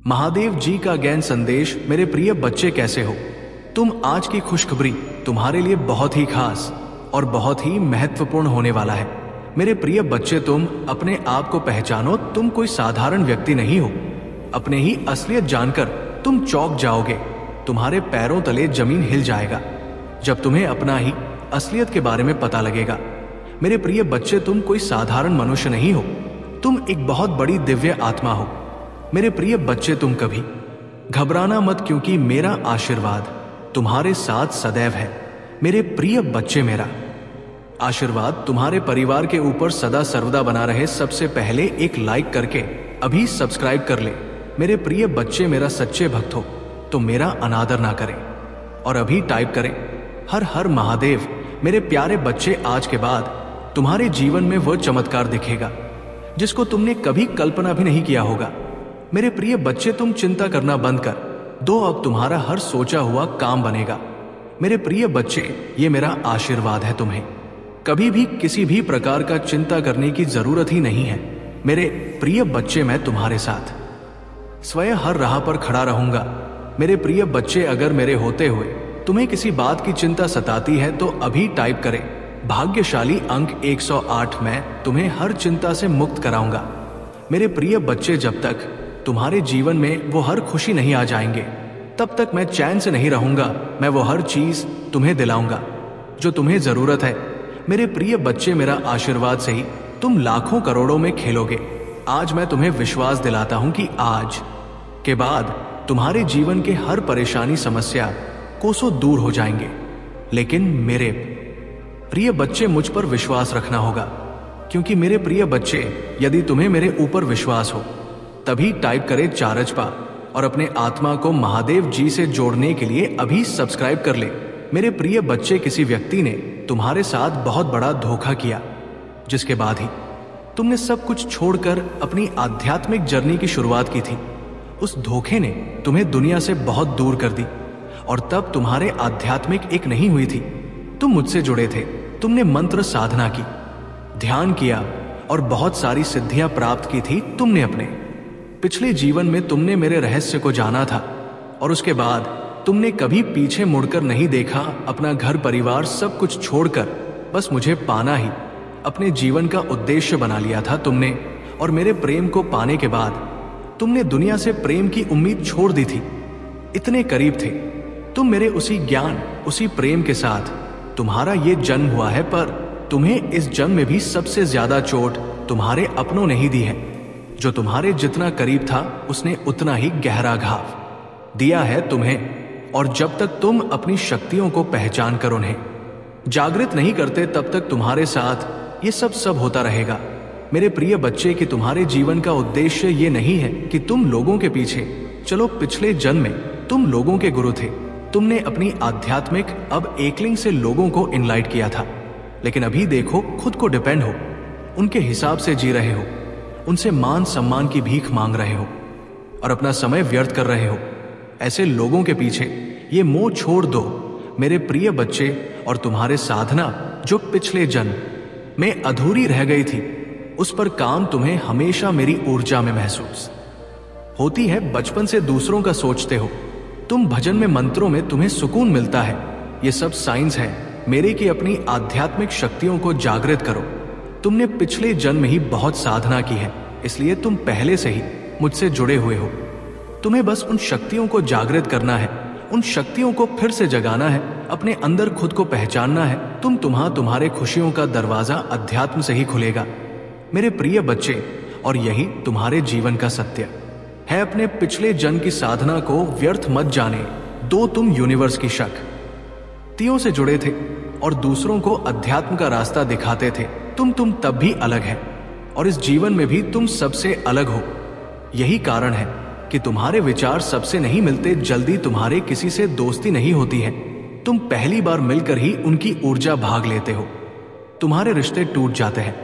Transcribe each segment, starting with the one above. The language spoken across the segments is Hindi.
महादेव जी का ज्ञान संदेश। मेरे प्रिय बच्चे, कैसे हो तुम? आज की खुशखबरी तुम्हारे लिए बहुत ही खास और बहुत ही महत्वपूर्ण होने वाला है। मेरे प्रिय बच्चे, तुम अपने आप को पहचानो। तुम कोई साधारण व्यक्ति नहीं हो। अपने ही असलियत जानकर तुम चौंक जाओगे। तुम्हारे पैरों तले जमीन हिल जाएगा जब तुम्हें अपना ही असलियत के बारे में पता लगेगा। मेरे प्रिय बच्चे, तुम कोई साधारण मनुष्य नहीं हो। तुम एक बहुत बड़ी दिव्य आत्मा हो। मेरे प्रिय बच्चे, तुम कभी घबराना मत, क्योंकि मेरा आशीर्वाद तुम्हारे साथ सदैव है। मेरे प्रिय बच्चे, मेरा आशीर्वाद तुम्हारे परिवार के ऊपर सदा सर्वदा बना रहे। सबसे पहले एक लाइक करके अभी सब्सक्राइब कर ले। मेरे प्रिय बच्चे, मेरा सच्चे भक्त हो तो मेरा अनादर ना करें और अभी टाइप करें हर हर महादेव। मेरे प्यारे बच्चे, आज के बाद तुम्हारे जीवन में वह चमत्कार दिखेगा जिसको तुमने कभी कल्पना भी नहीं किया होगा। मेरे प्रिय बच्चे, तुम चिंता करना बंद कर दो। अब तुम्हारा हर सोचा हुआ काम बनेगा। मेरे प्रिय बच्चे, ये मेरा आशीर्वाद है। तुम्हें कभी भी किसी भी प्रकार का चिंता करने की जरूरत ही नहीं है। मेरे प्रिय बच्चे, मैं तुम्हारे साथ स्वयं हर राह पर खड़ा रहूंगा। मेरे प्रिय बच्चे, अगर मेरे होते हुए तुम्हें किसी बात की चिंता सताती है तो अभी टाइप करें भाग्यशाली अंक 108। मैं तुम्हें हर चिंता से मुक्त कराऊंगा। मेरे प्रिय बच्चे, जब तक तुम्हारे जीवन में वो हर खुशी नहीं आ जाएंगे तब तक मैं चैन से नहीं रहूंगा। मैं वो हर चीज तुम्हें दिलाऊंगा जो तुम्हें जरूरत है। मेरे प्रिय बच्चे, मेरा आशीर्वाद से ही तुम लाखों करोड़ों में खेलोगे। आज मैं तुम्हें विश्वास दिलाता हूं कि आज के बाद तुम्हारे जीवन के हर परेशानी समस्या कोसों दूर हो जाएंगे। लेकिन मेरे प्रिय बच्चे, मुझ पर विश्वास रखना होगा, क्योंकि मेरे प्रिय बच्चे, यदि तुम्हें मेरे ऊपर विश्वास हो तभी टाइप करें चारजपा और अपने आत्मा को महादेव जी से जोड़ने के लिए अभी सब्सक्राइब कर ले। मेरे प्रिय बच्चे, किसी व्यक्ति ने तुम्हारे साथ बहुत बड़ा धोखा किया, जिसके बाद ही तुमने सब कुछ छोड़कर अपनी आध्यात्मिक जर्नी की शुरुआत की थी। उस धोखे ने तुम्हें दुनिया से बहुत दूर कर दी और तब तुम्हारे आध्यात्मिक एक नहीं हुई थी। तुम मुझसे जुड़े थे। तुमने मंत्र साधना की, ध्यान किया और बहुत सारी सिद्धियां प्राप्त की थी। तुमने अपने पिछले जीवन में तुमने मेरे रहस्य को जाना था और उसके बाद तुमने कभी पीछे मुड़कर नहीं देखा। अपना घर परिवार सब कुछ छोड़कर बस मुझे पाना ही अपने जीवन का उद्देश्य बना लिया था तुमने। और मेरे प्रेम को पाने के बाद तुमने दुनिया से प्रेम की उम्मीद छोड़ दी थी। इतने करीब थे तुम मेरे उसी ज्ञान, उसी प्रेम के साथ। तुम्हारा ये जन्म हुआ है, पर तुम्हें इस जन्म में भी सबसे ज्यादा चोट तुम्हारे अपनों ने ही दी है। जो तुम्हारे जितना करीब था उसने उतना ही गहरा घाव दिया है तुम्हें। और जब तक तुम अपनी शक्तियों को पहचान कर उन्हें जागृत नहीं करते तब तक तुम्हारे साथ ये सब होता रहेगा। मेरे प्रिय बच्चे, कि तुम्हारे जीवन का उद्देश्य ये नहीं है कि तुम लोगों के पीछे चलो। पिछले जन्म में तुम लोगों के गुरु थे। तुमने अपनी आध्यात्मिक अब एकलिंग से लोगों को इनलाइट किया था, लेकिन अभी देखो खुद को डिपेंड हो। उनके हिसाब से जी रहे हो, उनसे मान सम्मान की भीख मांग रहे हो और अपना समय व्यर्थ कर रहे हो। ऐसे लोगों के पीछे ये मोह छोड़ दो मेरे प्रिय बच्चे। और तुम्हारे साधना जो पिछले जन्म में अधूरी रह गई थी, उस पर काम तुम्हें हमेशा मेरी ऊर्जा में महसूस होती है। बचपन से दूसरों का सोचते हो तुम। भजन में, मंत्रों में तुम्हें सुकून मिलता है। ये सब साइंस है मेरे की अपनी आध्यात्मिक शक्तियों को जागृत करो। तुमने पिछले जन्म ही बहुत साधना की है, इसलिए तुम पहले से ही मुझसे जुड़े हुए हो। तुम्हें बस उन शक्तियों को जागृत करना है, उन शक्तियों को फिर से जगाना है, अपने अंदर खुद को पहचानना है। तुम्हारे खुशियों का दरवाजा अध्यात्म से ही खुलेगा मेरे प्रिय बच्चे। और यही तुम्हारे जीवन का सत्य है। अपने पिछले जन्म की साधना को व्यर्थ मत जाने दो। तुम यूनिवर्स की शक्तियों से जुड़े थे और दूसरों को अध्यात्म का रास्ता दिखाते थे। तुम तब भी अलग है और इस जीवन में भी तुम सबसे अलग हो। यही कारण है कि तुम्हारे विचार सबसे नहीं मिलते। जल्दी तुम्हारे किसी से दोस्ती नहीं होती है। तुम पहली बार मिलकर ही उनकी ऊर्जा भाग लेते हो। तुम्हारे रिश्ते टूट जाते हैं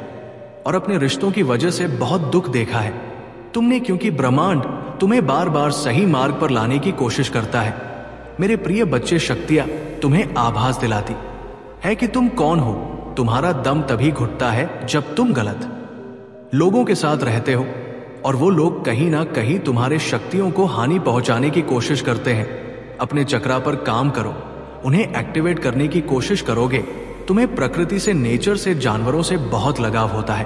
और अपने रिश्तों की वजह से बहुत दुख देखा है तुमने, क्योंकि ब्रह्मांड तुम्हें बार बार सही मार्ग पर लाने की कोशिश करता है। मेरे प्रिय बच्चे, शक्तियां तुम्हें आभास दिलाती है कि तुम कौन हो। तुम्हारा दम तभी घुटता है जब तुम गलत लोगों के साथ रहते हो और वो लोग कहीं ना कहीं तुम्हारे शक्तियों को हानि पहुंचाने की कोशिश करते हैं। अपने चक्रा पर काम करो, उन्हें एक्टिवेट करने की कोशिश करोगे। तुम्हें प्रकृति से, नेचर से, जानवरों से बहुत लगाव होता है,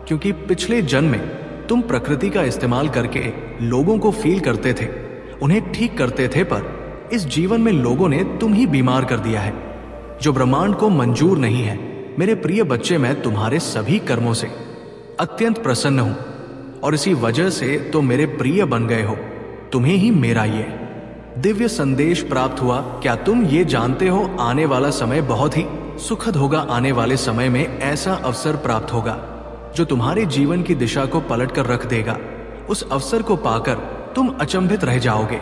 क्योंकि पिछले जन्म में तुम प्रकृति का इस्तेमाल करके लोगों को फील करते थे, उन्हें ठीक करते थे, पर इस जीवन में लोगों ने तुम ही बीमार कर दिया है, जो ब्रह्मांड को मंजूर नहीं है। मेरे प्रिय बच्चे, मैं तुम्हारे सभी कर्मों से अत्यंत प्रसन्न हूं और इसी वजह से तो मेरे प्रिय बन गए हो। तुम्हें ही मेरा ये दिव्य संदेश प्राप्त हुआ। क्या तुम ये जानते हो, आने वाला समय बहुत ही सुखद होगा। आने वाले समय में ऐसा अवसर प्राप्त होगा जो तुम्हारे जीवन की दिशा को पलट कर रख देगा। उस अवसर को पाकर तुम अचंभित रह जाओगे,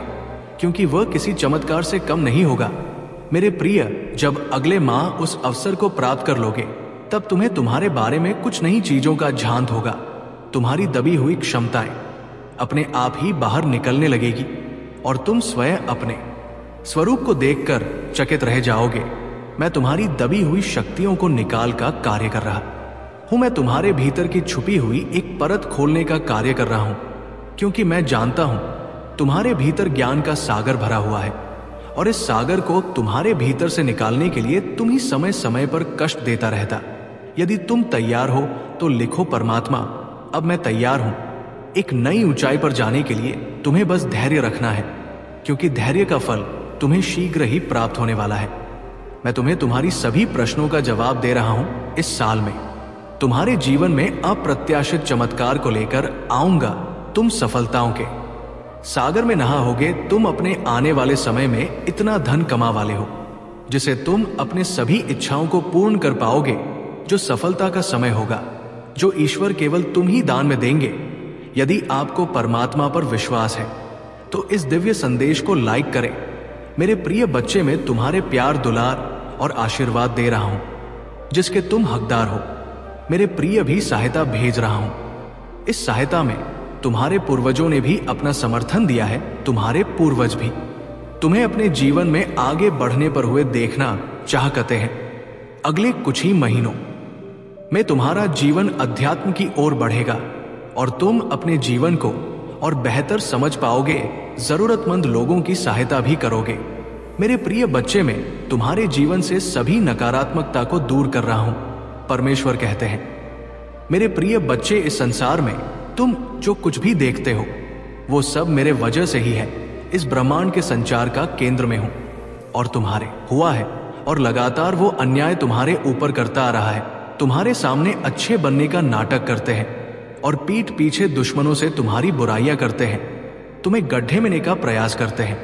क्योंकि वह किसी चमत्कार से कम नहीं होगा। मेरे प्रिय, जब अगले माह उस अवसर को प्राप्त कर लोगे, तब तुम्हें तुम्हारे बारे में कुछ नई चीजों का ध्यान होगा। तुम्हारी दबी हुई क्षमताएं अपने आप ही बाहर निकलने लगेगी और तुम स्वयं अपने स्वरूप को देखकर चकित रह जाओगे। मैं तुम्हारी दबी हुई शक्तियों को निकाल का कार्य कर रहा हूं। मैं तुम्हारे भीतर की छुपी हुई एक परत खोलने का कार्य कर रहा हूं, क्योंकि मैं जानता हूं तुम्हारे भीतर ज्ञान का सागर भरा हुआ है और इस सागर को तुम्हारे भीतर से निकालने के लिए तुम ही समय समय पर कष्ट देता रहता। यदि तुम तैयार हो तो लिखो, परमात्मा अब मैं तैयार हूं। एक नई ऊंचाई पर जाने के लिए तुम्हें बस धैर्य रखना है, क्योंकि धैर्य का फल तुम्हें शीघ्र ही प्राप्त होने वाला है। मैं तुम्हें तुम्हारी सभी प्रश्नों का जवाब दे रहा हूं। इस साल में तुम्हारे जीवन में अप्रत्याशित चमत्कार को लेकर आऊंगा। तुम सफलताओं के सागर में नहाओगे। तुम अपने आने वाले समय में इतना धन कमा वाले हो जिसे तुम अपने सभी इच्छाओं को पूर्ण कर पाओगे। जो सफलता का समय होगा, जो ईश्वर केवल तुम ही दान में देंगे। यदि आपको परमात्मा पर विश्वास है तो इस दिव्य संदेश को लाइक करें। मेरे प्रिय बच्चे, मैं तुम्हारे प्यार, दुलार और आशीर्वाद दे रहा हूं, जिसके तुम हकदार हो। मेरे प्रिय भी सहायता भेज रहा हूं। इस सहायता में तुम्हारे पूर्वजों ने भी अपना समर्थन दिया है। तुम्हारे पूर्वज भी तुम्हें अपने जीवन में आगे बढ़ने पर हुए देखना चाहते हैं। अगले कुछ ही महीनों में तुम्हारा जीवन अध्यात्म की ओर बढ़ेगा और तुम अपने जीवन को और बेहतर समझ पाओगे। जरूरतमंद लोगों की सहायता भी करोगे। मेरे प्रिय बच्चे, में तुम्हारे जीवन से सभी नकारात्मकता को दूर कर रहा हूं, परमेश्वर कहते हैं। मेरे प्रिय बच्चे, इस संसार में तुम जो कुछ भी देखते हो वो सब मेरे वजह से ही है। इस ब्रह्मांड के संचार का केंद्र में हूं और तुम्हारे हुआ है और लगातार वो अन्याय तुम्हारे ऊपर करता आ रहा है। तुम्हारे सामने अच्छे बनने का नाटक करते हैं और पीठ पीछे दुश्मनों से तुम्हारी बुराइयां करते हैं, तुम्हें गड्ढे में लेने का प्रयास करते हैं।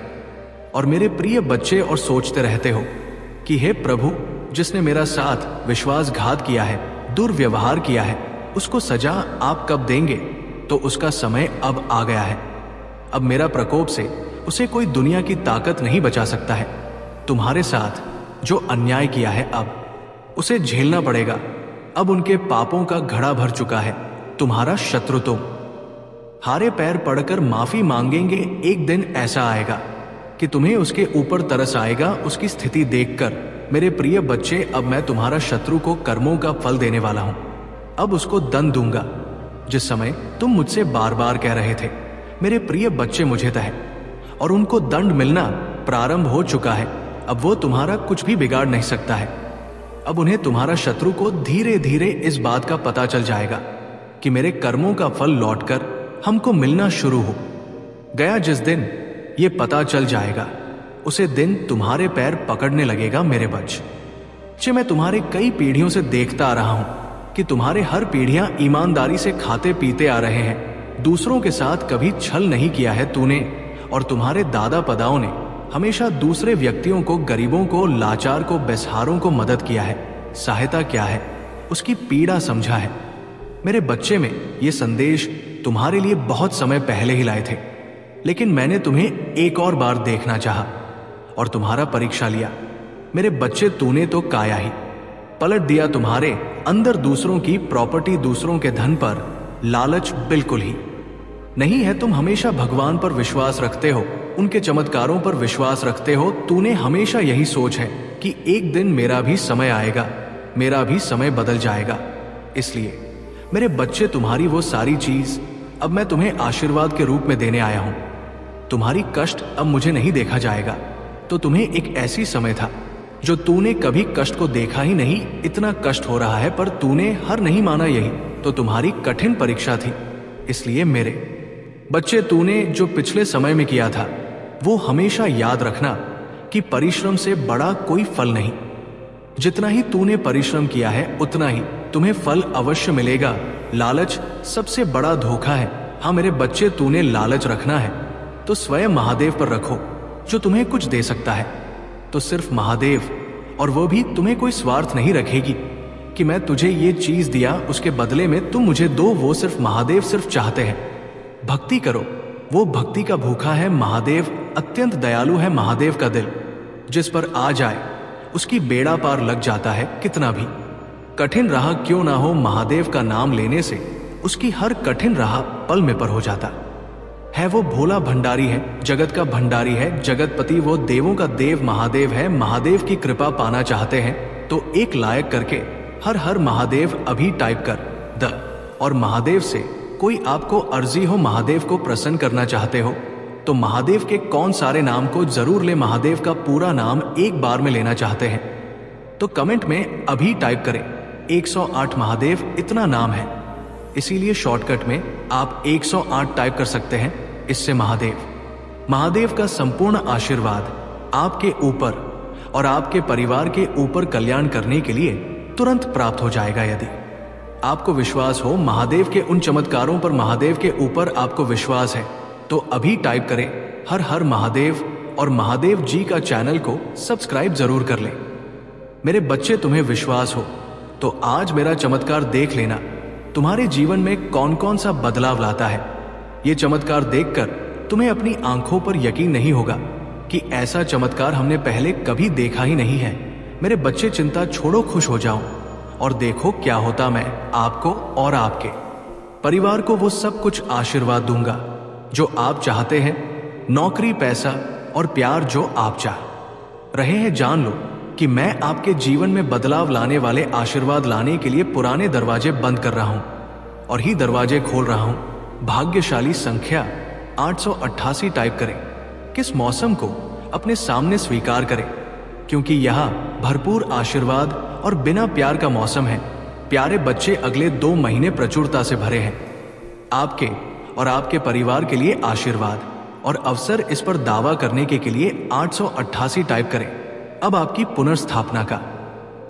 और मेरे प्रिय बच्चे, और सोचते रहते हो कि हे प्रभु, जिसने मेरा साथ विश्वासघात किया है, दुर्व्यवहार किया है, उसको सजा आप कब देंगे? तो उसका समय अब आ गया है। अब मेरा प्रकोप से उसे कोई दुनिया की ताकत नहीं बचा सकता है। तुम्हारे साथ जो अन्याय किया है अब उसे झेलना पड़ेगा। अब उनके पापों का घड़ा भर चुका है। तुम्हारा शत्रु तुम हारे पैर पड़कर माफी मांगेंगे। एक दिन ऐसा आएगा कि तुम्हें उसके ऊपर तरस आएगा उसकी स्थिति देखकर। मेरे प्रिय बच्चे, अब मैं तुम्हारा शत्रु को कर्मों का फल देने वाला हूं। अब उसको दंड दूंगा जिस समय तुम मुझसे बार बार कह रहे थे। मेरे प्रिय बच्चे, मुझे तय और उनको दंड मिलना प्रारंभ हो चुका है। अब वो तुम्हारा कुछ भी बिगाड़ नहीं सकता है। अब उन्हें, तुम्हारा शत्रु को धीरे धीरे इस बात का पता चल जाएगा कि मेरे कर्मों का फल लौटकर हमको मिलना शुरू हो गया। जिस दिन ये पता चल जाएगा उसे दिन तुम्हारे पैर पकड़ने लगेगा। मेरे बच्चे, मैं तुम्हारे कई पीढ़ियों से देखता आ रहा हूं कि तुम्हारे हर पीढ़ियां ईमानदारी से खाते पीते आ रहे हैं। दूसरों के साथ कभी छल नहीं किया है तूने, और तुम्हारे दादा पदाओं ने हमेशा दूसरे व्यक्तियों को, गरीबों को, लाचार को, बेसहारों को मदद किया है। सहायता क्या है उसकी पीड़ा समझा है। मेरे बच्चे, में ये संदेश तुम्हारे लिए बहुत समय पहले ही लाए थे, लेकिन मैंने तुम्हें एक और बार देखना चाहा और तुम्हारा परीक्षा लिया। मेरे बच्चे, तूने तो काया ही पलट दिया। तुम्हारे अंदर दूसरों की प्रॉपर्टी, दूसरों के धन पर लालच बिल्कुल ही नहीं है। तुम हमेशा भगवान पर विश्वास रखते हो, उनके चमत्कारों पर विश्वास रखते हो। तूने हमेशा यही सोच है कि एक दिन मेरा भी समय आएगा, मेरा भी समय बदल जाएगा। इसलिए मेरे बच्चे, तुम्हारी वो सारी चीज अब मैं तुम्हें आशीर्वाद के रूप में देने आया हूं। तुम्हारी कष्ट अब मुझे नहीं देखा जाएगा। तो तुम्हें एक ऐसी समय था जो तूने कभी कष्ट को देखा ही नहीं, इतना कष्ट हो रहा है, पर तूने हार नहीं माना। यही तो तुम्हारी कठिन परीक्षा थी। इसलिए मेरे बच्चे, तूने जो पिछले समय में किया था वो हमेशा याद रखना कि परिश्रम से बड़ा कोई फल नहीं। जितना ही तूने परिश्रम किया है उतना ही तुम्हें फल अवश्य मिलेगा। लालच सबसे बड़ा धोखा है। हाँ मेरे बच्चे, तूने लालच रखना है तो स्वयं महादेव पर रखो जो तुम्हें कुछ दे सकता है। तो सिर्फ महादेव, और वो भी तुम्हें कोई स्वार्थ नहीं रखेगी कि मैं तुझे ये चीज दिया उसके बदले में तुम मुझे दो। वो सिर्फ महादेव सिर्फ चाहते हैं भक्ति करो। वो भक्ति का भूखा है महादेव। अत्यंत दयालु है महादेव का दिल। जिस पर आ जाए उसकी बेड़ा पार लग जाता है। कितना भी कठिन राह क्यों ना हो, महादेव का नाम लेने से उसकी हर कठिन राह पल में पर हो जाता है। वो भोला भंडारी है, जगत का भंडारी है, जगतपति, वो देवों का देव महादेव है। महादेव की कृपा पाना चाहते हैं तो एक लायक करके हर हर महादेव अभी टाइप कर द। और महादेव से कोई आपको अर्जी हो, महादेव को प्रसन्न करना चाहते हो तो महादेव के कौन सारे नाम को जरूर ले। महादेव का पूरा नाम एक बार में लेना चाहते हैं तो कमेंट में अभी टाइप करें 108 महादेव, इतना नाम है। इसीलिए शॉर्टकट में आप 108 टाइप कर सकते हैं। इससे महादेव का संपूर्ण आशीर्वाद आपके ऊपर और आपके परिवार के ऊपर कल्याण करने के लिए तुरंत प्राप्त हो जाएगा। यदि आपको विश्वास हो महादेव के उन चमत्कारों पर, महादेव के ऊपर आपको विश्वास है तो अभी टाइप करें हर हर महादेव और महादेव जी का चैनल को सब्सक्राइब जरूर कर लें। मेरे बच्चे, तुम्हें विश्वास हो तो आज मेरा चमत्कार देख लेना तुम्हारे जीवन में कौन कौन सा बदलाव लाता है। ये चमत्कार देखकर तुम्हें अपनी आंखों पर यकीन नहीं होगा कि ऐसा चमत्कार हमने पहले कभी देखा ही नहीं है। मेरे बच्चे, चिंता छोड़ो, खुश हो जाओ और देखो क्या होता। मैं आपको और आपके परिवार को वो सब कुछ आशीर्वाद दूंगा जो आप चाहते हैं। नौकरी, पैसा और प्यार जो आप चाह रहे हैं। जान लो कि मैं आपके जीवन में बदलाव लाने वाले आशीर्वाद लाने के लिए पुराने दरवाजे बंद कर रहा हूं और ही दरवाजे खोल रहा हूं। भाग्यशाली संख्या 888 टाइप करें। किस मौसम को अपने सामने स्वीकार करें, क्योंकि यह भरपूर आशीर्वाद और बिना प्यार का मौसम है। प्यारे बच्चे, अगले 2 महीने प्रचुरता से भरे हैं। आपके और आपके परिवार के लिए आशीर्वाद और अवसर, इस पर दावा करने के लिए 888 टाइप करें। अब आपकी पुनर्स्थापना का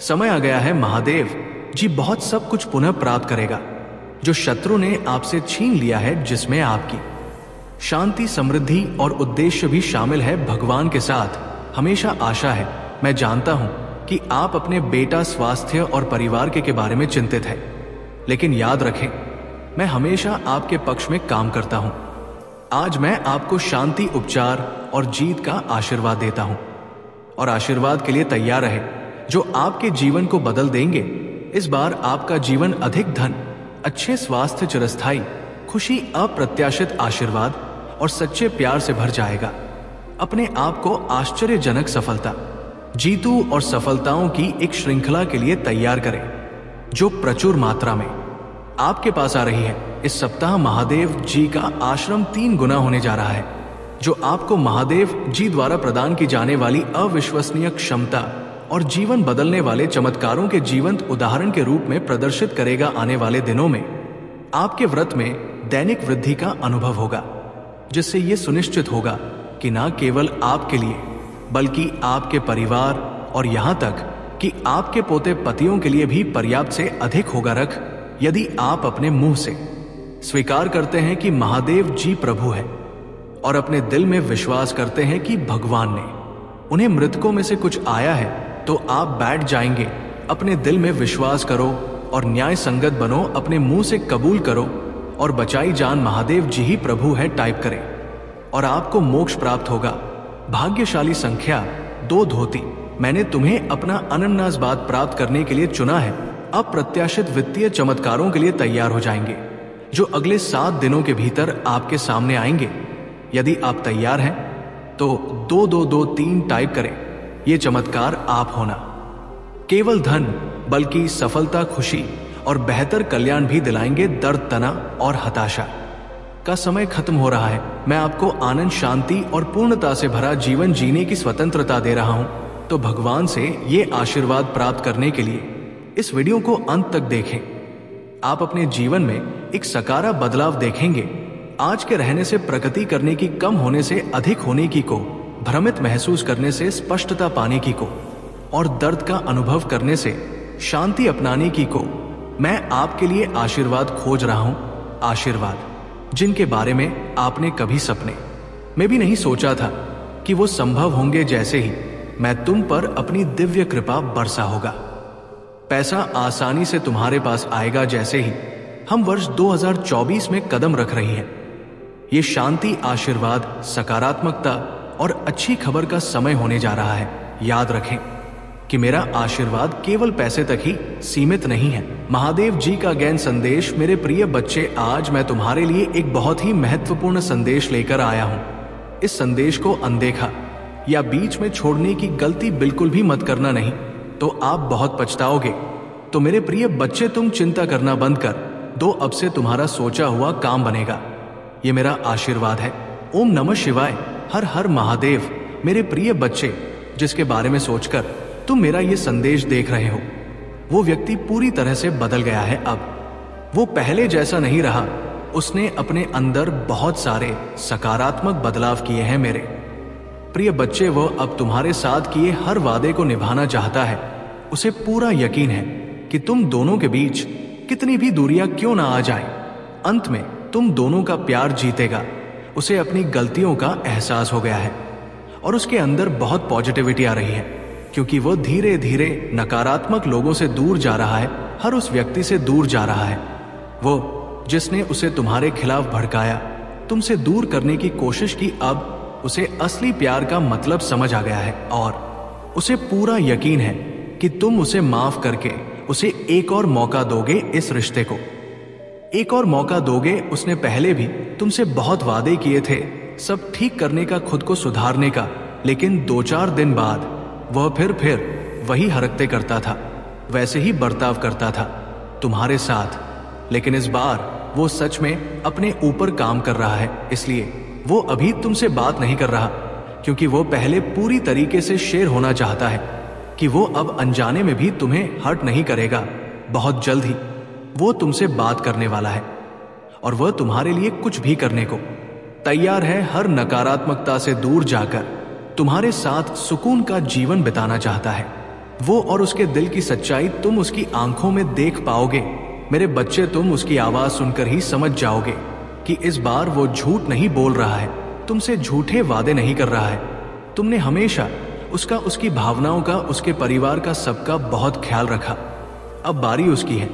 समय आ गया है। महादेव जी बहुत सब कुछ पुनः प्राप्त करेगा जो शत्रु ने आपसे छीन लिया है, जिसमें आपकी शांति, समृद्धि और उद्देश्य भी शामिल है। भगवान के साथ हमेशा आशा है। मैं जानता हूं कि आप अपने बेटा, स्वास्थ्य और परिवार के बारे में चिंतित है, लेकिन याद रखें मैं हमेशा आपके पक्ष में काम करता हूं। आज मैं आपको शांति, उपचार और जीत का आशीर्वाद देता हूं और आशीर्वाद के लिए तैयार रहे जो आपके जीवन को बदल देंगे। इस बार आपका जीवन अधिक धन, अच्छे स्वास्थ्य, चिरस्थायी खुशी, अप्रत्याशित आशीर्वाद और सच्चे प्यार से भर जाएगा। अपने आप को आश्चर्यजनक सफलता, जीतू और सफलताओं की एक श्रृंखला के लिए तैयार करें जो प्रचुर मात्रा में आपके पास आ रही है। इस सप्ताह महादेव जी का आश्रम 3 गुना होने जा रहा है, जो आपको महादेव जी द्वारा प्रदान की जाने वाली अविश्वसनीय क्षमता और जीवन बदलने वाले चमत्कारों के जीवंत उदाहरण के रूप में प्रदर्शित करेगा। आने वाले दिनों में आपके व्रत में दैनिक वृद्धि का अनुभव होगा, जिससे यह सुनिश्चित होगा कि न केवल आपके लिए बल्कि आपके परिवार और यहां तक कि आपके पोते पतियों के लिए भी पर्याप्त से अधिक होगा। रख, यदि आप अपने मुंह से स्वीकार करते हैं कि महादेव जी प्रभु है और अपने दिल में विश्वास करते हैं कि भगवान ने उन्हें मृतकों में से कुछ आया है, तो आप बैठ जाएंगे। अपने दिल में विश्वास करो और न्याय संगत बनो। अपने मुंह से कबूल करो और बचाई जान महादेव जी ही प्रभु है टाइप करें और आपको मोक्ष प्राप्त होगा। भाग्यशाली संख्या 2 धोती, मैंने तुम्हें अपना अनन्नास बात प्राप्त करने के लिए चुना है। अप्रत्याशित वित्तीय चमत्कारों के लिए तैयार हो जाएंगे जो अगले 7 दिनों के भीतर आपके सामने आएंगे। यदि आप तैयार हैं तो 2223 टाइप करें। ये चमत्कार आप होना केवल धन बल्कि सफलता, खुशी और बेहतर कल्याण भी दिलाएंगे। दर्द, तना और हताशा का समय खत्म हो रहा है। मैं आपको आनंद, शांति और पूर्णता से भरा जीवन जीने की स्वतंत्रता दे रहा हूं। तो भगवान से ये आशीर्वाद प्राप्त करने के लिए इस वीडियो को अंत तक देखें। आप अपने जीवन में एक सकारात्मक बदलाव देखेंगे। आज के रहने से प्रगति करने की, कम होने से अधिक होने की को, भ्रमित महसूस करने से स्पष्टता पाने की को, और दर्द का अनुभव करने से शांति अपनाने की को मैं आपके लिए आशीर्वाद खोज रहा हूं। आशीर्वाद जिनके बारे में आपने कभी सपने में भी नहीं सोचा था कि वो संभव होंगे। जैसे ही मैं तुम पर अपनी दिव्य कृपा बरसा होगा, पैसा आसानी से तुम्हारे पास आएगा। जैसे ही हम वर्ष 2024 में कदम रख रही हैं, ये शांति, आशीर्वाद, सकारात्मकता और अच्छी खबर का समय होने जा रहा है। याद रखें कि मेरा आशीर्वाद केवल पैसे तक ही सीमित नहीं है। महादेव जी का ज्ञान संदेश। मेरे प्रिय बच्चे, आज मैं तुम्हारे लिए एक बहुत ही महत्वपूर्ण संदेश लेकर आया हूं। इस संदेश को अनदेखा या बीच में छोड़ने की गलती बिल्कुल भी मत करना, नहीं तो आप बहुत पछताओगे। तो मेरे प्रिय बच्चे, तुम चिंता करना बंद कर दो। अब से तुम्हारा सोचा हुआ काम बनेगा। ये मेरा आशीर्वाद है। ओम नमः शिवाय, हर हर महादेव। मेरे प्रिय बच्चे, जिसके बारे में सोचकर तुम मेरा ये संदेश देख रहे हो, वो व्यक्ति पूरी तरह से बदल गया है। अब वो पहले जैसा नहीं रहा। उसने अपने अंदर बहुत सारे सकारात्मक बदलाव किए हैं। मेरे प्रिय बच्चे, वो अब तुम्हारे साथ किए हर वादे को निभाना चाहता है। उसे पूरा यकीन है कि तुम दोनों के बीच कितनी भी दूरियां क्यों ना आ जाए, अंत में तुम दोनों का प्यार जीतेगा। उसे अपनी गलतियों का एहसास हो गया है और उसके अंदर बहुत पॉजिटिविटी आ रही है, क्योंकि वो धीरे धीरे नकारात्मक लोगों से दूर जा रहा है। हर उस व्यक्ति से दूर जा रहा है, वो जिसने उसे तुम्हारे खिलाफ भड़काया, तुमसे दूर करने की कोशिश की। अब उसे असली प्यार का मतलब समझ आ गया है और उसे पूरा यकीन है कि तुम उसे माफ करके उसे एक और मौका दोगे। इस रिश्ते को एक और मौका दोगे। उसने पहले भी तुमसे बहुत वादे किए थे, सब ठीक करने का, खुद को सुधारने का, लेकिन 2-4 दिन बाद वह फिर वही हरकतें करता था, वैसे ही बर्ताव करता था तुम्हारे साथ। लेकिन इस बार वो सच में अपने ऊपर काम कर रहा है। इसलिए वो अभी तुमसे बात नहीं कर रहा, क्योंकि वो पहले पूरी तरीके से शेर होना चाहता है कि वो अब अनजाने में भी तुम्हें हर्ट नहीं करेगा। बहुत जल्द ही वो तुमसे बात करने वाला है और वह तुम्हारे लिए कुछ भी करने को तैयार है। हर नकारात्मकता से दूर जाकर तुम्हारे साथ सुकून का जीवन बिताना चाहता है वो, और उसके दिल की सच्चाई तुम उसकी आंखों में देख पाओगे। मेरे बच्चे, तुम उसकी आवाज सुनकर ही समझ जाओगे कि इस बार वो झूठ नहीं बोल रहा है, तुमसे झूठे वादे नहीं कर रहा है। तुमने हमेशा उसका, उसकी भावनाओं का, उसके परिवार का, सबका बहुत ख्याल रखा। अब बारी उसकी है।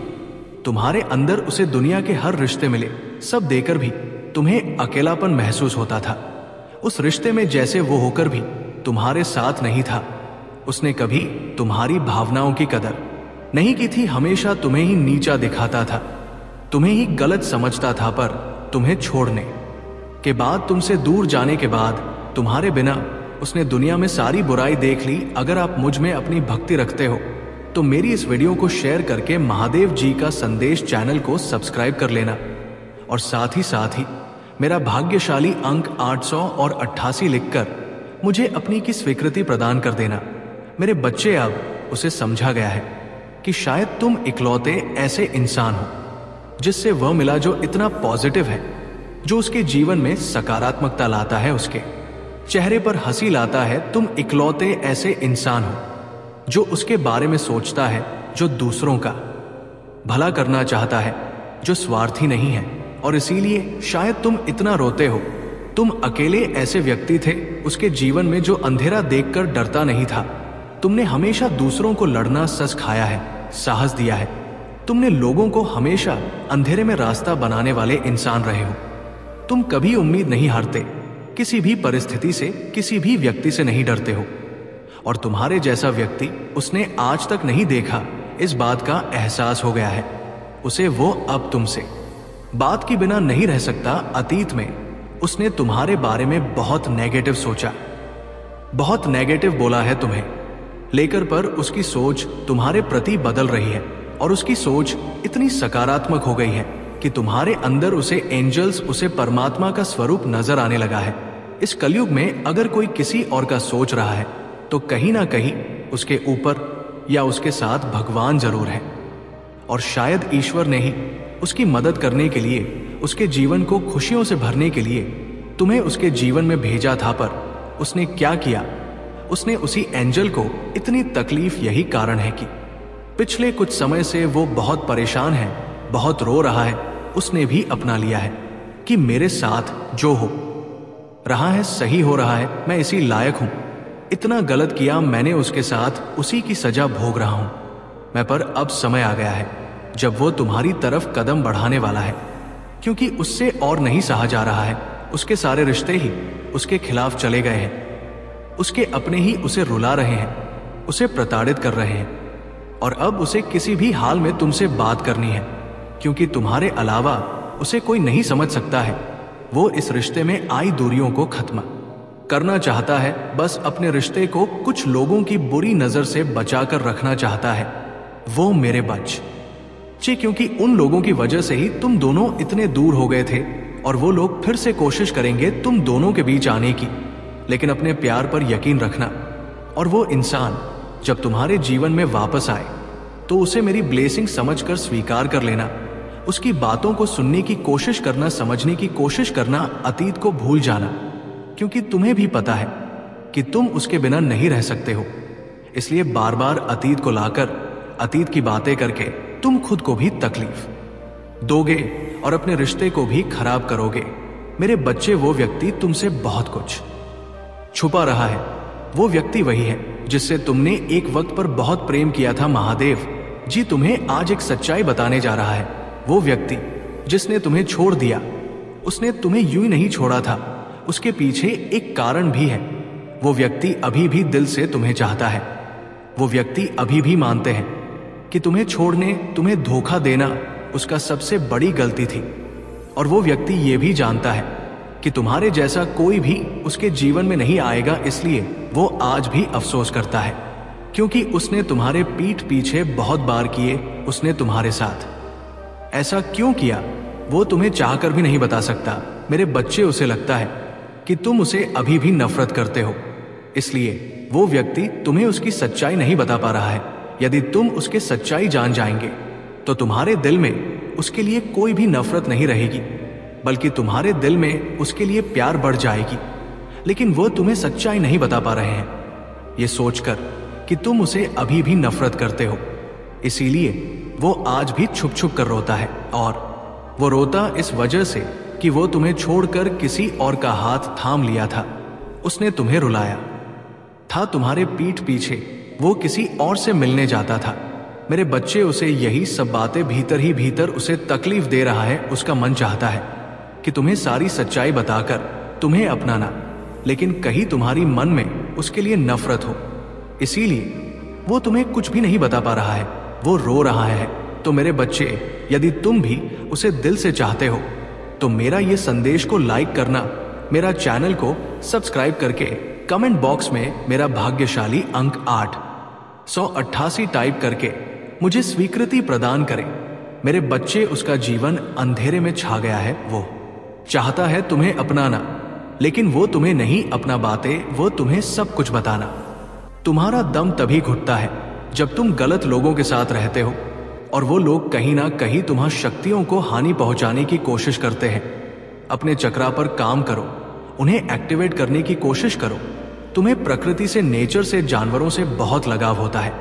तुम्हारे अंदर उसे दुनिया के हर रिश्ते मिले, सब देकर भी तुम्हें अकेलापन महसूस होता था। उस रिश्ते में जैसे वो होकर भी तुम्हारे साथ नहीं था। उसने कभी तुम्हारी भावनाओं की कदर नहीं की थी, हमेशा तुम्हें ही नीचा दिखाता था, तुम्हें ही गलत समझता था। पर तुम्हें छोड़ने के बाद, तुमसे दूर जाने के बाद, तुम्हारे बिना उसने दुनिया में सारी बुराई देख ली। अगर आप मुझ में अपनी भक्ति रखते हो तो मेरी इस वीडियो को शेयर करके महादेव जी का संदेश चैनल को सब्सक्राइब कर लेना, और साथ ही मेरा भाग्यशाली अंक 800 और 88 लिखकर मुझे अपनी की स्वीकृति प्रदान कर देना। मेरे बच्चे, अब उसे समझा गया है कि शायद तुम इकलौते ऐसे इंसान हो जिससे वह मिला जो इतना पॉजिटिव है, जो उसके जीवन में सकारात्मकता लाता है, उसके चेहरे पर हंसी लाता है। तुम इकलौते ऐसे इंसान हो जो उसके बारे में सोचता है, जो दूसरों का भला करना चाहता है, जो स्वार्थी नहीं है, और इसीलिए शायद तुम इतना रोते हो। तुम अकेले ऐसे व्यक्ति थे उसके जीवन में जो अंधेरा देखकर डरता नहीं था। तुमने हमेशा दूसरों को लड़ना सच खाया है, साहस दिया है। तुमने लोगों को हमेशा अंधेरे में रास्ता बनाने वाले इंसान रहे हो। तुम कभी उम्मीद नहीं हारते, किसी भी परिस्थिति से, किसी भी व्यक्ति से नहीं डरते हो, और तुम्हारे जैसा व्यक्ति उसने आज तक नहीं देखा। इस बात का एहसास हो गया है उसे। वो अब तुमसे बात के बिना नहीं रह सकता। अतीत में उसने तुम्हारे बारे में बहुत नेगेटिव सोचा, बहुत नेगेटिव बोला है तुम्हें लेकर, पर उसकी सोच तुम्हारे प्रति बदल रही है और उसकी सोच इतनी सकारात्मक हो गई है कि तुम्हारे अंदर उसे एंजल्स, उसे परमात्मा का स्वरूप नजर आने लगा है। इस कलयुग में अगर कोई किसी और का सोच रहा है तो कहीं ना कहीं उसके ऊपर या उसके साथ भगवान जरूर है, और शायद ईश्वर ने ही उसकी मदद करने के लिए, उसके जीवन को खुशियों से भरने के लिए तुम्हें उसके जीवन में भेजा था। पर उसने क्या किया? उसने उसी एंजल को इतनी तकलीफ, यही कारण है कि पिछले कुछ समय से वो बहुत परेशान है, बहुत रो रहा है। उसने भी अपना लिया है कि मेरे साथ जो हो रहा है सही हो रहा है, मैं इसी लायक हूं। इतना गलत किया मैंने उसके साथ, उसी की सजा भोग रहा हूं मैं। पर अब समय आ गया है जब वो तुम्हारी तरफ कदम बढ़ाने वाला है, क्योंकि उससे और नहीं सहा जा रहा है। उसके सारे रिश्ते ही उसके खिलाफ चले गए हैं। उसके अपने ही उसे रुला रहे हैं, उसे प्रताड़ित कर रहे हैं, और अब उसे किसी भी हाल में तुमसे बात करनी है, क्योंकि तुम्हारे अलावा उसे कोई नहीं समझ सकता है। वो इस रिश्ते में आई दूरियों को खत्म करना चाहता है, बस अपने रिश्ते को कुछ लोगों की बुरी नजर से बचाकर रखना चाहता है। वो मेरे बच्चे, क्योंकि उन लोगों की वजह से ही तुम दोनों इतने दूर हो गए थे, और वो लोग फिर से कोशिश करेंगे तुम दोनों के बीच आने की। लेकिन अपने प्यार पर यकीन रखना, और वो इंसान जब तुम्हारे जीवन में वापस आए तो उसे मेरी ब्लेसिंग समझकर स्वीकार कर लेना। उसकी बातों को सुनने की कोशिश करना, समझने की कोशिश करना, अतीत को भूल जाना, क्योंकि तुम्हें भी पता है कि तुम उसके बिना नहीं रह सकते हो। इसलिए बार बार अतीत को लाकर, अतीत की बातें करके तुम खुद को भी तकलीफ दोगे और अपने रिश्ते को भी खराब करोगे। मेरे बच्चे, वो व्यक्ति तुमसे बहुत कुछ छुपा रहा है। वो व्यक्ति वही है जिससे तुमने एक वक्त पर बहुत प्रेम किया था। महादेव जी तुम्हें आज एक सच्चाई बताने जा रहा है। वो व्यक्ति जिसने तुम्हें छोड़ दिया, उसने तुम्हें यूं ही नहीं छोड़ा था, उसके पीछे एक कारण भी है। वो व्यक्ति अभी भी दिल से तुम्हें चाहता है। वो व्यक्ति अभी भी मानते हैं कि तुम्हें छोड़ने, तुम्हें धोखा देना उसका सबसे बड़ी गलती थी। और वो व्यक्ति ये भी जानता है कि तुम्हारे जैसा कोई भी उसके जीवन में नहीं आएगा, इसलिए वो आज भी अफसोस करता है, क्योंकि उसने तुम्हारे पीठ पीछे बहुत बार किए। उसने तुम्हारे साथ ऐसा क्यों किया वो तुम्हें चाहकर भी नहीं बता सकता। मेरे बच्चे, उसे लगता है कि तुम उसे अभी भी नफरत करते हो, इसलिए वो व्यक्ति तुम्हें उसकी सच्चाई नहीं बता पा रहा है। यदि तुम उसके सच्चाई जान जाएंगे तो तुम्हारे दिल में उसके लिए कोई भी नफरत नहीं रहेगी, बल्कि तुम्हारे दिल में उसके लिए प्यार बढ़ जाएगी। लेकिन वो तुम्हें सच्चाई नहीं बता पा रहे हैं, ये सोचकर कि तुम उसे अभी भी नफरत करते हो। इसीलिए वो आज भी छुप छुप कर रोता है, और वो रोता इस वजह से कि वो तुम्हें छोड़कर किसी और का हाथ थाम लिया था। उसने तुम्हें रुलाया था, तुम्हारे पीठ पीछे वो किसी और से मिलने जाता था। मेरे बच्चे, उसे यही सब बातें भीतर ही भीतर उसे तकलीफ दे रहा है। उसका मन चाहता है कि तुम्हें सारी सच्चाई बताकर तुम्हें अपनाना, लेकिन कहीं तुम्हारी मन में उसके लिए नफरत हो, इसीलिए वो तुम्हें कुछ भी नहीं बता पा रहा है। वो रो रहा है। तो मेरे बच्चे, यदि तुम भी उसे दिल से चाहते हो तो मेरा ये संदेश को लाइक करना, मेरा चैनल को सब्सक्राइब करके कमेंट बॉक्स में मेरा भाग्यशाली अंक 888 टाइप करके मुझे स्वीकृति प्रदान करें। मेरे बच्चे, उसका जीवन अंधेरे में छा गया है। वो चाहता है तुम्हें अपनाना, लेकिन वो तुम्हें नहीं अपना पाते। वो तुम्हें सब कुछ बताना। तुम्हारा दम तभी घुटता है जब तुम गलत लोगों के साथ रहते हो, और वो लोग कहीं ना कहीं तुम्हारी शक्तियों को हानि पहुंचाने की कोशिश करते हैं। अपने चक्रा पर काम करो, उन्हें एक्टिवेट करने की कोशिश करो। तुम्हें प्रकृति से, नेचर से, जानवरों से बहुत लगाव होता है,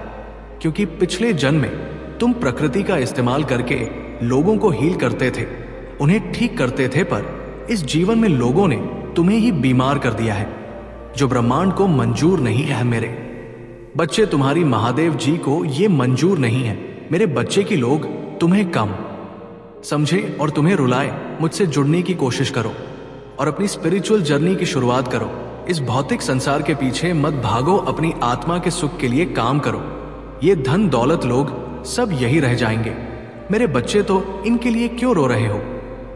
क्योंकि पिछले जन्म में तुम प्रकृति का इस्तेमाल करके लोगों को हील करते थे, उन्हें ठीक करते थे। पर इस जीवन में लोगों ने तुम्हें ही बीमार कर दिया है, जो ब्रह्मांड को मंजूर नहीं है। मेरे बच्चे, तुम्हारी महादेव जी को ये मंजूर नहीं है। मेरे बच्चे की लोग तुम्हें कम समझे और तुम्हें रुलाए। मुझसे जुड़ने की कोशिश करो और अपनी स्पिरिचुअल जर्नी की शुरुआत करो। इस भौतिक संसार के पीछे मत भागो, अपनी आत्मा के सुख के लिए काम करो। ये धन दौलत लोग सब यही रह जाएंगे। मेरे बच्चे, तो इनके लिए क्यों रो रहे हो?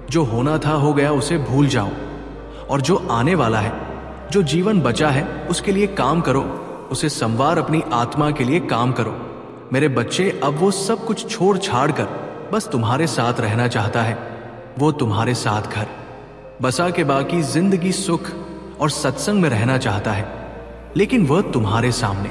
जो होना था हो गया, उसे भूल जाओ, और जो आने वाला है, जो जीवन बचा है, उसके लिए काम करो। उसे संवार, अपनी आत्मा के लिए काम करो। मेरे बच्चे, अब वो सब कुछ छोड़ छाड़ कर बस तुम्हारे साथ रहना चाहता है। वो तुम्हारे साथ घर बसा के बाकी जिंदगी सुख और सत्संग में रहना चाहता है, लेकिन वह तुम्हारे सामने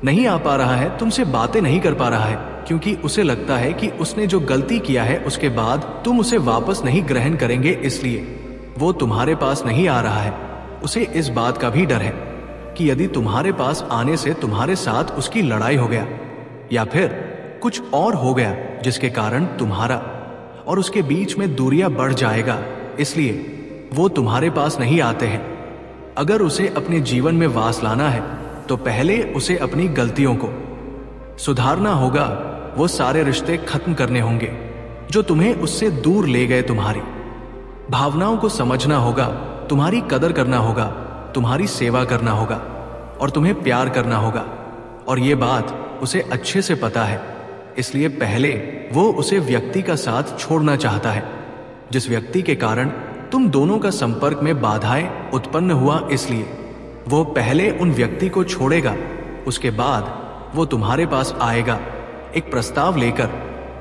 नहीं आ पा रहा है, तुमसे बातें नहीं कर पा रहा है, क्योंकि उसे लगता है कि उसने जो गलती किया है उसके बाद तुम उसे वापस नहीं ग्रहण करेंगे, इसलिए वो तुम्हारे पास नहीं आ रहा है। उसे इस बात का भी डर है कि यदि तुम्हारे पास आने से तुम्हारे साथ उसकी लड़ाई हो गया या फिर कुछ और हो गया जिसके कारण तुम्हारा और उसके बीच में दूरियां बढ़ जाएगा, इसलिए वो तुम्हारे पास नहीं आते हैं। अगर उसे अपने जीवन में वास लाना है तो पहले उसे अपनी गलतियों को सुधारना होगा। वो सारे रिश्ते खत्म करने होंगे जो तुम्हें उससे दूर ले गए। तुम्हारी भावनाओं को समझना होगा, तुम्हारी कदर करना होगा, तुम्हारी सेवा करना होगा और तुम्हें प्यार करना होगा। और ये बात उसे अच्छे से पता है, इसलिए पहले वो उसे व्यक्ति का साथ छोड़ना चाहता है जिस व्यक्ति के कारण तुम दोनों का संपर्क में बाधाएं उत्पन्न हुआ, इसलिए वो पहले उन व्यक्ति को छोड़ेगा। उसके बाद वो तुम्हारे पास आएगा एक प्रस्ताव लेकर,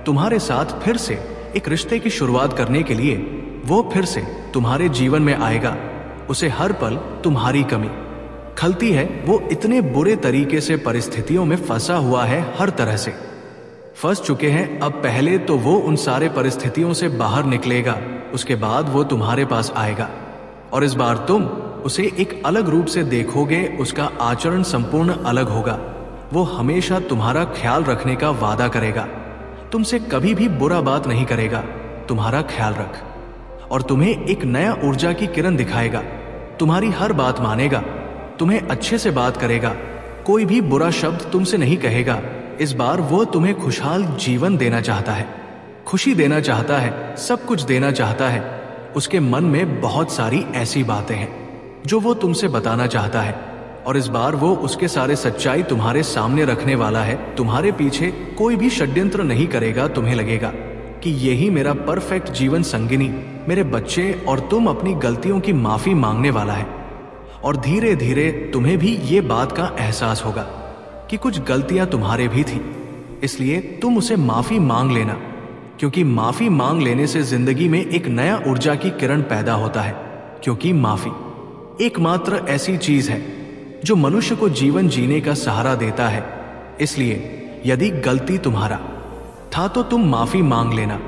तुम्हारे साथ फिर से एक रिश्ते की शुरुआत करने के लिए। वो फिर से तुम्हारे जीवन में आएगा। उसे हर पल तुम्हारी कमी खलती है। वो इतने बुरे तरीके से परिस्थितियों में फंसा हुआ है, हर तरह से फंस चुके हैं। अब पहले तो वो उन सारे परिस्थितियों से बाहर निकलेगा, उसके बाद वो तुम्हारे पास आएगा और इस बार तुम उसे एक अलग रूप से देखोगे। उसका आचरण संपूर्ण अलग होगा। वो हमेशा तुम्हारा ख्याल रखने का वादा करेगा, तुमसे कभी भी बुरा बात नहीं करेगा, तुम्हारा ख्याल रख और तुम्हें एक नया ऊर्जा की किरण दिखाएगा। तुम्हारी हर बात मानेगा, तुम्हें अच्छे से बात करेगा, कोई भी बुरा शब्द तुमसे नहीं कहेगा। इस बार वो तुम्हें खुशहाल जीवन देना चाहता है, खुशी देना चाहता है, सब कुछ देना चाहता है। उसके मन में बहुत सारी ऐसी बातें हैं जो वो तुमसे बताना चाहता है और इस बार वो उसके सारे सच्चाई तुम्हारे सामने रखने वाला है। तुम्हारे पीछे कोई भी षड्यंत्र नहीं करेगा। तुम्हें लगेगा कि यही मेरा परफेक्ट जीवन संगिनी, मेरे बच्चे और तुम अपनी गलतियों की माफी मांगने वाला है और धीरे धीरे तुम्हें भी ये बात का एहसास होगा कि कुछ गलतियां तुम्हारे भी थी, इसलिए तुम उसे माफी मांग लेना, क्योंकि माफी मांग लेने से जिंदगी में एक नया ऊर्जा की किरण पैदा होता है। क्योंकि माफी एकमात्र ऐसी चीज है जो मनुष्य को जीवन जीने का सहारा देता है। इसलिए यदि गलती तुम्हारा था तो तुम माफी मांग लेना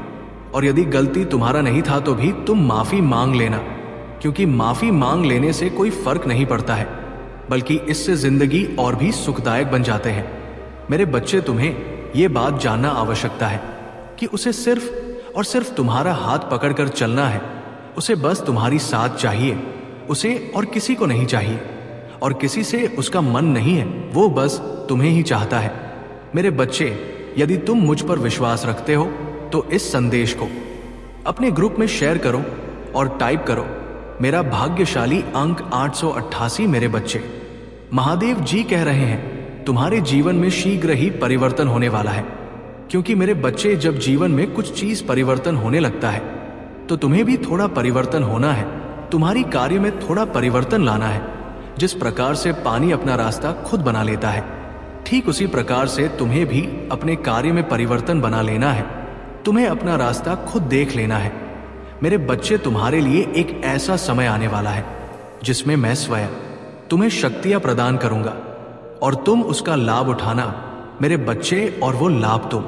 और यदि गलती तुम्हारा नहीं था तो भी तुम माफी मांग लेना, क्योंकि माफी मांग लेने से कोई फर्क नहीं पड़ता है, बल्कि इससे जिंदगी और भी सुखदायक बन जाते हैं। मेरे बच्चे, तुम्हें यह बात जानना आवश्यकता है कि उसे सिर्फ और सिर्फ तुम्हारा हाथ पकड़कर चलना है। उसे बस तुम्हारी साथ चाहिए, उसे और किसी को नहीं चाहिए और किसी से उसका मन नहीं है, वो बस तुम्हें ही चाहता है। मेरे बच्चे, यदि तुम मुझ पर विश्वास रखते हो तो इस संदेश को अपने ग्रुप में शेयर करो और टाइप करो, मेरा भाग्यशाली अंक 888। मेरे बच्चे, महादेव जी कह रहे हैं तुम्हारे जीवन में शीघ्र ही परिवर्तन होने वाला है, क्योंकि मेरे बच्चे, जब जीवन में कुछ चीज परिवर्तन होने लगता है तो तुम्हें भी थोड़ा परिवर्तन होना है। तुम्हारी कार्य में थोड़ा परिवर्तन लाना है। जिस प्रकार से पानी अपना रास्ता खुद बना लेता है, ठीक उसी प्रकार से तुम्हें भी अपने कार्य में परिवर्तन बना लेना है। तुम्हें अपना रास्ता खुद देख लेना है। मेरे बच्चे, तुम्हारे लिए एक ऐसा समय आने वाला है जिसमें मैं स्वयं तुम्हें शक्तियां प्रदान करूंगा और तुम उसका लाभ उठाना। मेरे बच्चे, और वो लाभ तुम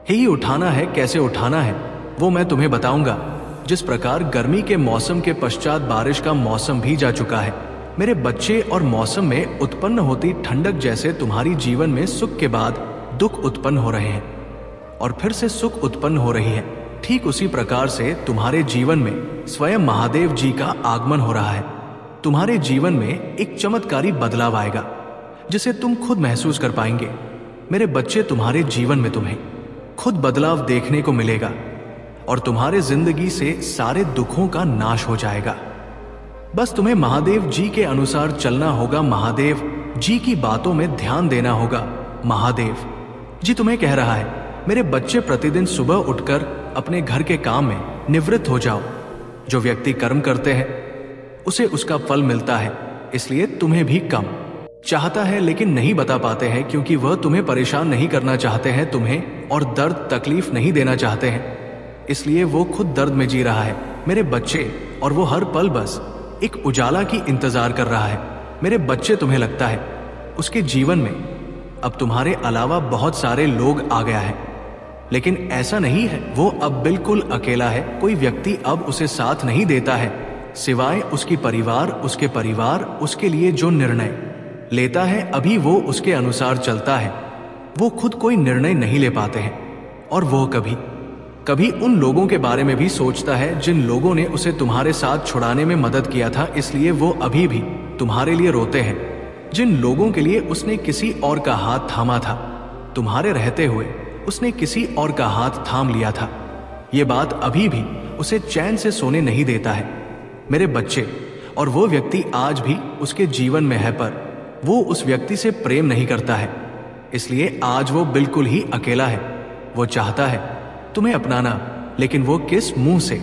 ही उठाना है। कैसे उठाना है वो मैं तुम्हें बताऊंगा। जिस प्रकार गर्मी के मौसम के पश्चात बारिश का मौसम भी जा चुका है, मेरे बच्चे, और मौसम में उत्पन्न होती ठंडक जैसे तुम्हारी जीवन में सुख के बाद दुख उत्पन्न हो रहे हैं और फिर से सुख उत्पन्न हो रही है, ठीक उसी प्रकार से तुम्हारे जीवन में स्वयं महादेव जी का आगमन हो रहा है। तुम्हारे जीवन में एक चमत्कारी बदलाव आएगा जिसे तुम खुद महसूस कर पाएंगे। मेरे बच्चे, तुम्हारे जीवन में तुम्हें खुद बदलाव देखने को मिलेगा और तुम्हारे जिंदगी से सारे दुखों का नाश हो जाएगा। बस तुम्हें महादेव जी के अनुसार चलना होगा, महादेव जी की बातों में ध्यान देना होगा। महादेव जी तुम्हें कह रहा है, मेरे बच्चे, प्रतिदिन सुबह उठकर अपने घर के काम में निवृत्त हो जाओ। जो व्यक्ति कर्म करते हैं उसे उसका फल मिलता है, इसलिए तुम्हें भी कम चाहता है लेकिन नहीं बता पाते हैं, क्योंकि वह तुम्हें परेशान नहीं करना चाहते हैं, तुम्हें और दर्द तकलीफ नहीं देना चाहते हैं। इसलिए वो खुद दर्द में जी रहा है मेरे बच्चे, और वो हर पल बस एक उजाला की इंतजार कर रहा है मेरे बच्चे। तुम्हें लगता है उसके जीवन में अब तुम्हारे अलावा बहुत सारे लोग आ गया है, लेकिन ऐसा नहीं है। वो अब बिल्कुल अकेला है। कोई व्यक्ति अब उसे साथ नहीं देता है सिवाय उसके परिवार उसके लिए जो निर्णय लेता है अभी वो उसके अनुसार चलता है। वो खुद कोई निर्णय नहीं ले पाते हैं, और वो कभी कभी उन लोगों के बारे में भी सोचता है जिन लोगों ने उसे तुम्हारे साथ छुड़ाने में मदद किया था। इसलिए वो अभी भी तुम्हारे लिए रोते हैं, जिन लोगों के लिए उसने किसी और का हाथ थामा था। तुम्हारे रहते हुए उसने किसी और का हाथ थाम लिया था। ये बात अभी भी उसे चैन से सोने नहीं देता है मेरे बच्चे। और वो व्यक्ति आज भी उसके जीवन में है, पर वो उस व्यक्ति से प्रेम नहीं करता है, इसलिए आज वो बिल्कुल ही अकेला है। वो चाहता है तुम्हें अपनाना, लेकिन वो किस मुंह से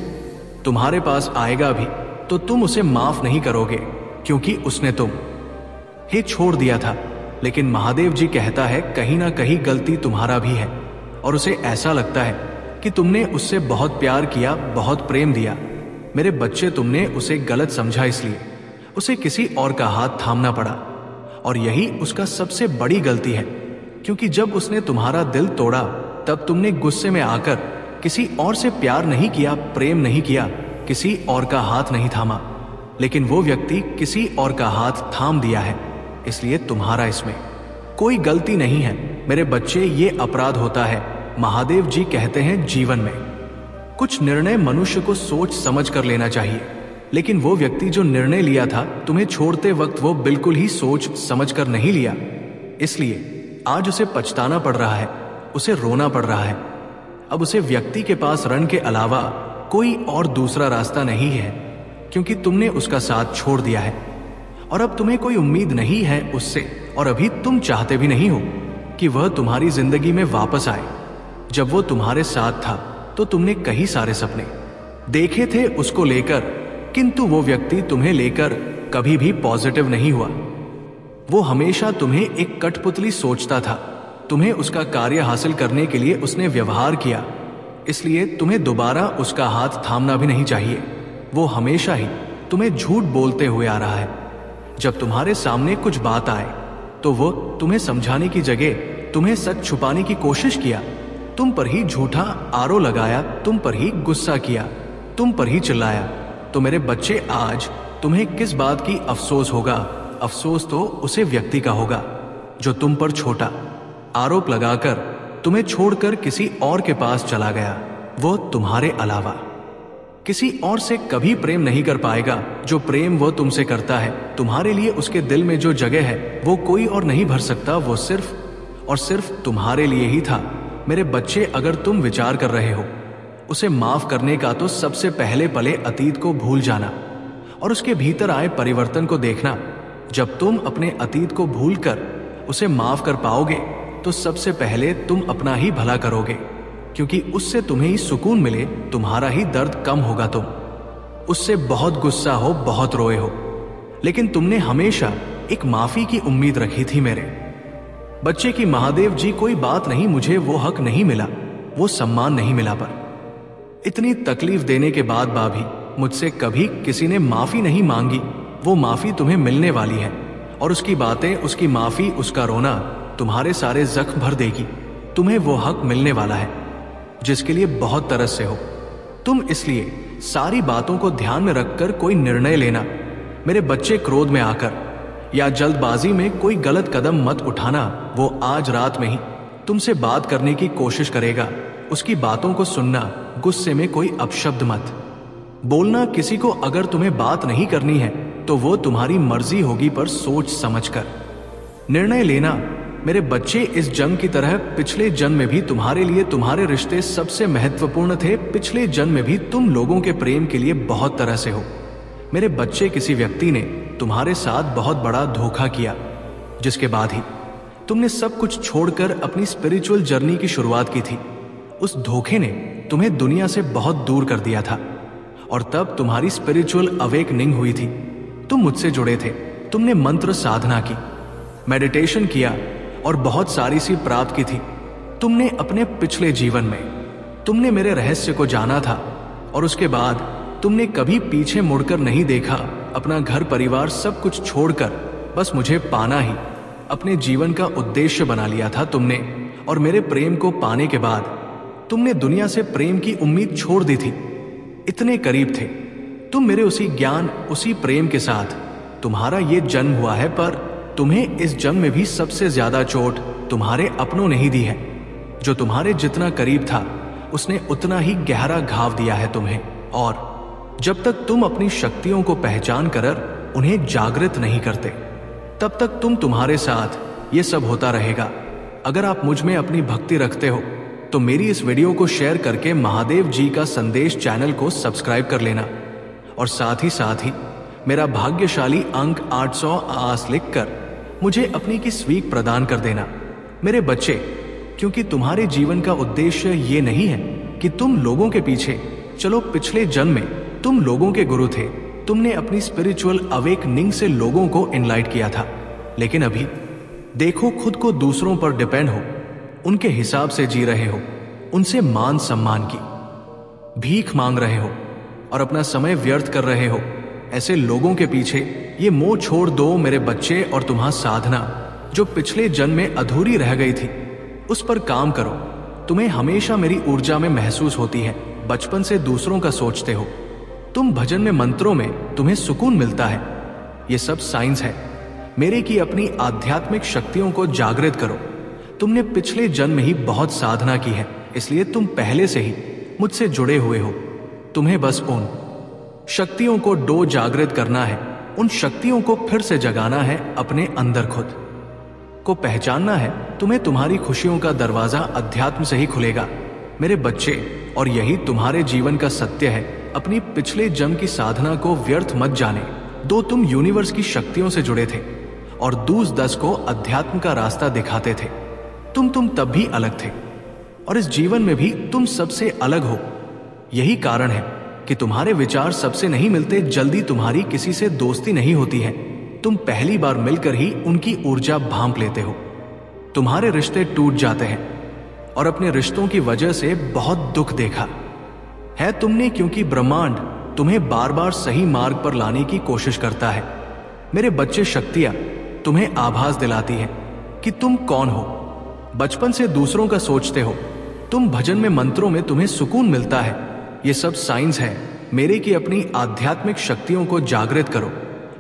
तुम्हारे पास आएगा भी तो तुम उसे माफ नहीं करोगे, क्योंकि उसने तुम्हें छोड़ दिया था। लेकिन महादेव जी कहता है कहीं ना कहीं गलती तुम्हारा भी है, और उसे ऐसा लगता है कि तुमने उससे बहुत प्यार किया, बहुत प्रेम दिया मेरे बच्चे। तुमने उसे गलत समझा, इसलिए उसे किसी और का हाथ थामना पड़ा, और यही उसका सबसे बड़ी गलती है। क्योंकि जब उसने तुम्हारा दिल तोड़ा तब तुमने गुस्से में आकर किसी और से प्यार नहीं किया, प्रेम नहीं किया, किसी और का हाथ नहीं थामा, लेकिन वो व्यक्ति किसी और का हाथ थाम दिया है। इसलिए तुम्हारा इसमें कोई गलती नहीं है मेरे बच्चे। ये अपराध होता है, महादेव जी कहते हैं जीवन में कुछ निर्णय मनुष्य को सोच समझ कर लेना चाहिए, लेकिन वो व्यक्ति जो निर्णय लिया था तुम्हें छोड़ते वक्त वो बिल्कुल ही सोच समझ कर नहीं लिया। इसलिए आज उसे पछताना पड़ रहा है, उसे रोना पड़ रहा है। अब उसे व्यक्ति के पास रण के अलावा कोई और दूसरा रास्ता नहीं है, क्योंकि तुमने उसका साथ छोड़ दिया है, और अब तुम्हें कोई उम्मीद नहीं है उससे। और अभी तुम चाहते भी नहीं हो कि वह तुम्हारी जिंदगी में वापस आए। जब वो तुम्हारे साथ था तो तुमने कई सारे सपने देखे थे उसको लेकर, किंतु वो व्यक्ति तुम्हें लेकर कभी भी पॉजिटिव नहीं हुआ। वो हमेशा तुम्हें एक कठपुतली सोचता था। तुम्हें उसका कार्य हासिल करने के लिए उसने व्यवहार किया, इसलिए तुम्हें दोबारा उसका हाथ थामना भी नहीं चाहिए। वो हमेशा ही तुम्हें झूठ बोलते हुए आ रहा है। जब तुम्हारे सामने कुछ बात आए तो वो तुम्हें समझाने की जगह तुम्हें सच छुपाने की कोशिश किया। तुम पर ही झूठा आरोप लगाया, तुम पर ही गुस्सा किया, तुम पर ही चिल्लाया। तो मेरे बच्चे आज तुम्हें किस बात की अफसोस होगा? अफसोस तो उसे व्यक्ति का होगा जो तुम पर छोटा आरोप लगाकर तुम्हें छोड़कर किसी और के पास चला गया। वो तुम्हारे अलावा किसी और से कभी प्रेम नहीं कर पाएगा जो प्रेम वो तुमसे करता है। तुम्हारे लिए उसके दिल में जो जगह है वो कोई और नहीं भर सकता, वो सिर्फ और सिर्फ तुम्हारे लिए ही था। मेरे बच्चे, अगर तुम विचार कर रहे हो उसे माफ करने का, तो सबसे पहले पले अतीत को भूल जाना और उसके भीतर आए परिवर्तन को देखना। जब तुम अपने अतीत को भूलकर उसे माफ कर पाओगे तो सबसे पहले तुम अपना ही भला करोगे, क्योंकि उससे तुम्हें ही सुकून मिले, तुम्हारा ही दर्द कम होगा। तुम उससे बहुत गुस्सा हो, बहुत रोए हो, लेकिन तुमने हमेशा एक माफी की उम्मीद रखी थी मेरे बच्चे की। महादेव जी, कोई बात नहीं, मुझे वो हक नहीं मिला, वो सम्मान नहीं मिला, पर इतनी तकलीफ देने के बाद भी मुझसे कभी किसी ने माफी नहीं मांगी। वो माफी तुम्हें मिलने वाली है, और उसकी बातें, उसकी माफी, उसका रोना तुम्हारे सारे जख्म भर देगी। तुम्हें वो हक मिलने वाला है जिसके लिए बहुत तरस से हो तुम। इसलिए सारी बातों को ध्यान में रखकर कोई निर्णय लेना मेरे बच्चे। क्रोध में आकर या जल्दबाजी में कोई गलत कदम मत उठाना। वो आज रात में ही तुमसे बात करने की कोशिश करेगा, उसकी बातों को सुनना। गुस्से में कोई अपशब्द मत बोलना किसी को। अगर तुम्हें बात नहीं करनी है तो वो तुम्हारी मर्जी होगी, पर सोच समझकर निर्णय लेना मेरे बच्चे। इस जंग की तरह पिछले जन्म में भी तुम्हारे लिए तुम्हारे रिश्ते सबसे महत्वपूर्ण थे। पिछले जन्म में भी तुम लोगों के प्रेम के लिए बहुत तरह से हो मेरे बच्चे। किसी व्यक्ति ने तुम्हारे साथ बहुत बड़ा धोखा किया, जिसके बाद ही तुमने सब कुछ छोड़कर अपनी स्पिरिचुअल जर्नी की शुरुआत की थी। उस धोखे ने तुम्हें दुनिया से बहुत दूर कर दिया था, और तब तुम्हारी स्पिरिचुअल अवेकनिंग हुई थी। तुम मुझसे जुड़े थे, तुमने मंत्र साधना की, मेडिटेशन किया और बहुत सारी सी प्राप्त की थी तुमने अपने पिछले जीवन में। तुमने मेरे रहस्य को जाना था और उसके बाद तुमने कभी पीछे मुड़कर नहीं देखा। अपना घर परिवार सब कुछ छोड़कर बस मुझे पाना ही अपने जीवन का उद्देश्य बना लिया था तुमने। और मेरे प्रेम को पाने के बाद तुमने दुनिया से प्रेम की उम्मीद छोड़ दी थी। इतने करीब थे तुम मेरे उसी ज्ञान, उसी प्रेम के साथ। तुम्हारा ये जन्म हुआ है, पर तुम्हें इस जन्म में भी सबसे ज्यादा चोट तुम्हारे अपनों ने ही दी है। जो तुम्हारे जितना करीब था उसने उतना ही गहरा घाव दिया है तुम्हें। और जब तक तुम अपनी शक्तियों को पहचान कर उन्हें जागृत नहीं करते, तब तक तुम्हारे साथ ये सब होता रहेगा। अगर आप मुझ में अपनी भक्ति रखते हो तो मेरी इस वीडियो को शेयर करके महादेव जी का संदेश चैनल को सब्सक्राइब कर लेना। और साथ ही मेरा भाग्यशाली अंक 800 आस लिखकर मुझे अपनी की स्वीक प्रदान कर देना मेरे बच्चे। क्योंकि तुम्हारे जीवन का उद्देश्य ये नहीं है कि तुम लोगों के पीछे चलो। पिछले जन्म में तुम लोगों के गुरु थे। तुमने अपनी स्पिरिचुअल अवेकनिंग से लोगों को एनलाइट किया था, लेकिन अभी देखो खुद को दूसरों पर डिपेंड हो, उनके हिसाब से जी रहे हो, उनसे मान सम्मान की भीख मांग रहे हो और अपना समय व्यर्थ कर रहे हो। ऐसे लोगों के पीछे ये मोह छोड़ दो मेरे बच्चे, और तुम्हारा साधना जो पिछले जन्म में अधूरी रह गई थी उस पर काम करो। तुम्हें हमेशा मेरी ऊर्जा में महसूस होती है। बचपन से दूसरों का सोचते हो तुम। भजन में, मंत्रों में तुम्हें सुकून मिलता है। ये सब साइंस है मेरे की अपनी आध्यात्मिक शक्तियों को जागृत करो। तुमने पिछले जन्म में ही बहुत साधना की है, इसलिए तुम पहले से ही मुझसे जुड़े हुए हो। तुम्हें बस उन शक्तियों को जागृत करना है, उन शक्तियों को फिर से जगाना है। अपने अंदर खुद को पहचानना है। तुम्हें तुम्हारी खुशियों का दरवाजा अध्यात्म से ही खुलेगा मेरे बच्चे। और यही तुम्हारे जीवन का सत्य है। अपनी पिछले जन्म की साधना को व्यर्थ मत जाने दो। तुम यूनिवर्स की शक्तियों से जुड़े थे और दूस दस को अध्यात्म का रास्ता दिखाते थे। तुम तब भी अलग थे और इस जीवन में भी तुम सबसे अलग हो। यही कारण है कि तुम्हारे विचार सबसे नहीं मिलते। जल्दी तुम्हारी किसी से दोस्ती नहीं होती है। तुम पहली बार मिलकर ही उनकी ऊर्जा भांप लेते हो। तुम्हारे रिश्ते टूट जाते हैं और अपने रिश्तों की वजह से बहुत दुख देखा है तुमने, क्योंकि ब्रह्मांड तुम्हें बार बार सही मार्ग पर लाने की कोशिश करता है। मेरे बच्चे, शक्तियां तुम्हें आभास दिलाती है कि तुम कौन हो। बचपन से दूसरों का सोचते हो तुम। भजन में, मंत्रों में तुम्हें सुकून मिलता है। ये सब साइंस है मेरे की अपनी आध्यात्मिक शक्तियों को जागृत करो।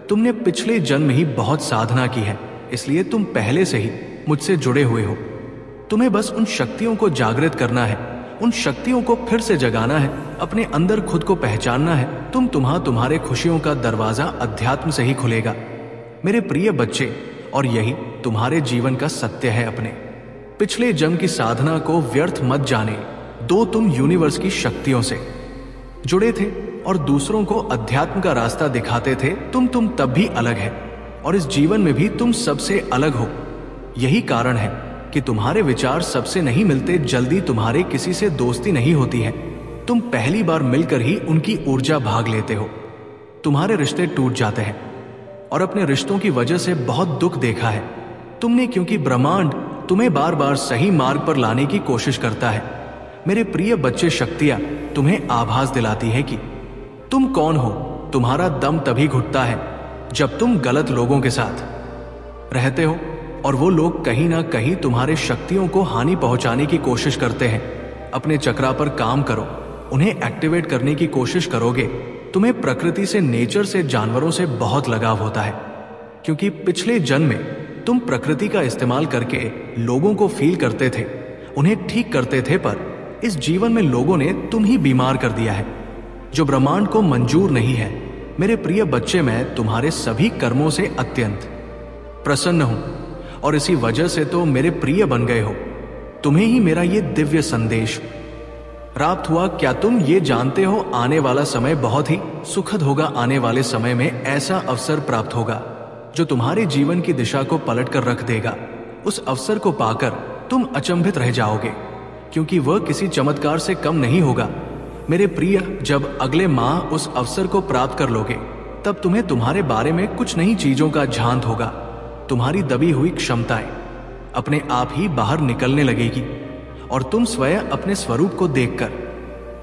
तुमने पिछले जन्म में ही बहुत साधना की है, इसलिए तुम पहले से ही मुझसे जुड़े हुए हो। तुम्हें बस उन शक्तियों को जागृत करना है, उन शक्तियों को फिर से जगाना है। अपने अंदर खुद को पहचानना है। तुम्हारे खुशियों का दरवाजा अध्यात्म से ही खुलेगा मेरे प्रिय बच्चे। और यही तुम्हारे जीवन का सत्य है। अपने पिछले जन्म की साधना को व्यर्थ मत जाने दो। तुम यूनिवर्स की शक्तियों से जुड़े थे और दूसरों को अध्यात्म का रास्ता दिखाते थे। तुम तब भी अलग है और इस जीवन में भी तुम सबसे अलग हो। यही कारण है कि तुम्हारे विचार सबसे नहीं मिलते। जल्दी तुम्हारे किसी से दोस्ती नहीं होती है। तुम पहली बार मिलकर ही उनकी ऊर्जा भाग लेते हो। तुम्हारे रिश्ते टूट जाते हैं और अपने रिश्तों की वजह से बहुत दुख देखा है तुमने, क्योंकि ब्रह्मांड तुम्हें बार बार सही मार्ग पर लाने की कोशिश करता है। मेरे प्रिय बच्चे, शक्तियां तुम्हें आभास दिलाती है कि तुम कौन हो। तुम्हारा दम तभी घुटता है जब तुम गलत लोगों के साथ रहते हो और वो लोग कहीं ना कहीं तुम्हारे शक्तियों को हानि पहुंचाने की कोशिश करते हैं। अपने चक्रा पर काम करो, उन्हें एक्टिवेट करने की कोशिश करोगे। तुम्हें प्रकृति से, नेचर से, जानवरों से बहुत लगाव होता है, क्योंकि पिछले जन्म में तुम प्रकृति का इस्तेमाल करके लोगों को फील करते थे, उन्हें ठीक करते थे। पर इस जीवन में लोगों ने तुम ही बीमार कर दिया है, जो ब्रह्मांड को मंजूर नहीं है। मेरे प्रिय बच्चे, मैं तुम्हारे सभी कर्मों से अत्यंत प्रसन्न हूं और इसी वजह से तो मेरे प्रिय बन गए हो। तुम्हें ही मेरा ये दिव्य संदेश प्राप्त हुआ। क्या तुम ये जानते हो, आने वाला समय बहुत ही सुखद होगा। आने वाले समय में ऐसा अवसर प्राप्त होगा जो तुम्हारे जीवन की दिशा को पलट कर रख देगा। उस अवसर को पाकर तुम अचंभित रह जाओगे, क्योंकि वह किसी चमत्कार से कम नहीं होगा। मेरे प्रिय, जब अगले माह उस अवसर को प्राप्त कर लोगे, तब तुम्हें तुम्हारे बारे में कुछ नई चीजों का झांत होगा। तुम्हारी दबी हुई क्षमताएं अपने आप ही बाहर निकलने लगेगी और तुम स्वयं अपने स्वरूप को देखकर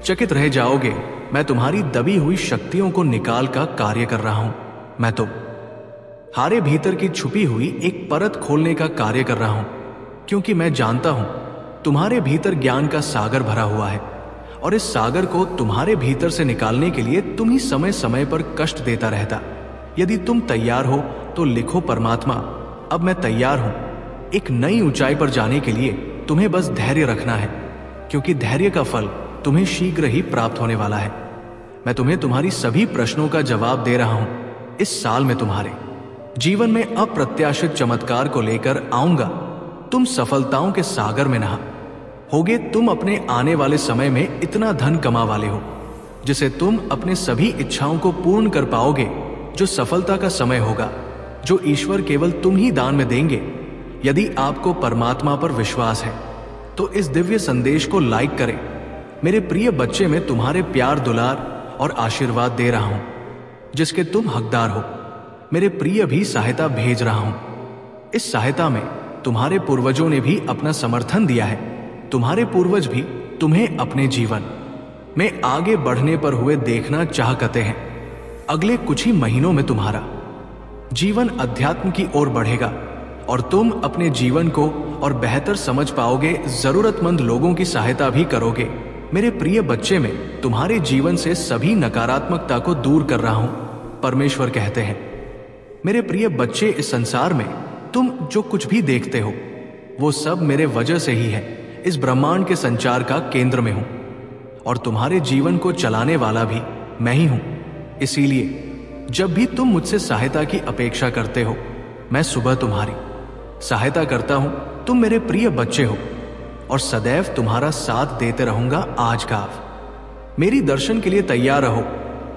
चकित रह जाओगे। मैं तुम्हारी दबी हुई शक्तियों को निकाल का कार्य कर रहा हूं। मैं तो हारे भीतर की छुपी हुई एक परत खोलने का कार्य कर रहा हूं, क्योंकि मैं जानता हूं तुम्हारे भीतर ज्ञान का सागर भरा हुआ है, और इस सागर को तुम्हारे भीतर से निकालने के लिए तुम ही समय समय पर कष्ट देता रहता। यदि तुम तैयार हो तो लिखो, परमात्मा अब मैं तैयार हूं। एक नई ऊंचाई पर जाने के लिए तुम्हें बस धैर्य रखना है, क्योंकि धैर्य का फल तुम्हें शीघ्र ही प्राप्त होने वाला है। मैं तुम्हें तुम्हारी सभी प्रश्नों का जवाब दे रहा हूं। इस साल में तुम्हारे जीवन में अप्रत्याशित चमत्कार को लेकर आऊंगा। तुम सफलताओं के सागर में नहा होगे। तुम अपने आने वाले समय में इतना धन कमा वाले हो जिसे तुम अपने सभी इच्छाओं को पूर्ण कर पाओगे। जो सफलता का समय होगा, जो ईश्वर केवल तुम ही दान में देंगे। यदि आपको परमात्मा पर विश्वास है तो इस दिव्य संदेश को लाइक करें। मेरे प्रिय बच्चे, मैं तुम्हारे प्यार, दुलार और आशीर्वाद दे रहा हूं जिसके तुम हकदार हो। मेरे प्रिय भी सहायता भेज रहा हूं। इस सहायता में तुम्हारे पूर्वजों ने भी अपना समर्थन दिया है। तुम्हारे पूर्वज भी तुम्हें अपने जीवन में आगे बढ़ने पर हुए देखना चाहते हैं। अगले कुछ ही महीनों में तुम्हारा जीवन अध्यात्म की ओर बढ़ेगा और तुम अपने जीवन को और बेहतर समझ पाओगे। जरूरतमंद लोगों की सहायता भी करोगे। मेरे प्रिय बच्चे, में तुम्हारे जीवन से सभी नकारात्मकता को दूर कर रहा हूं, परमेश्वर कहते हैं। मेरे प्रिय बच्चे, इस संसार में तुम जो कुछ भी देखते हो वो सब मेरे वजह से ही है। इस ब्रह्मांड के संचार का केंद्र में हूं और तुम्हारे जीवन को चलाने वाला भी मैं ही हूं। इसीलिए जब भी तुम मुझसे सहायता की अपेक्षा करते हो, मैं सुबह तुम्हारी सहायता करता हूं। तुम मेरे प्रिय बच्चे हो और सदैव तुम्हारा साथ देते रहूंगा। आज का मेरी दर्शन के लिए तैयार रहो।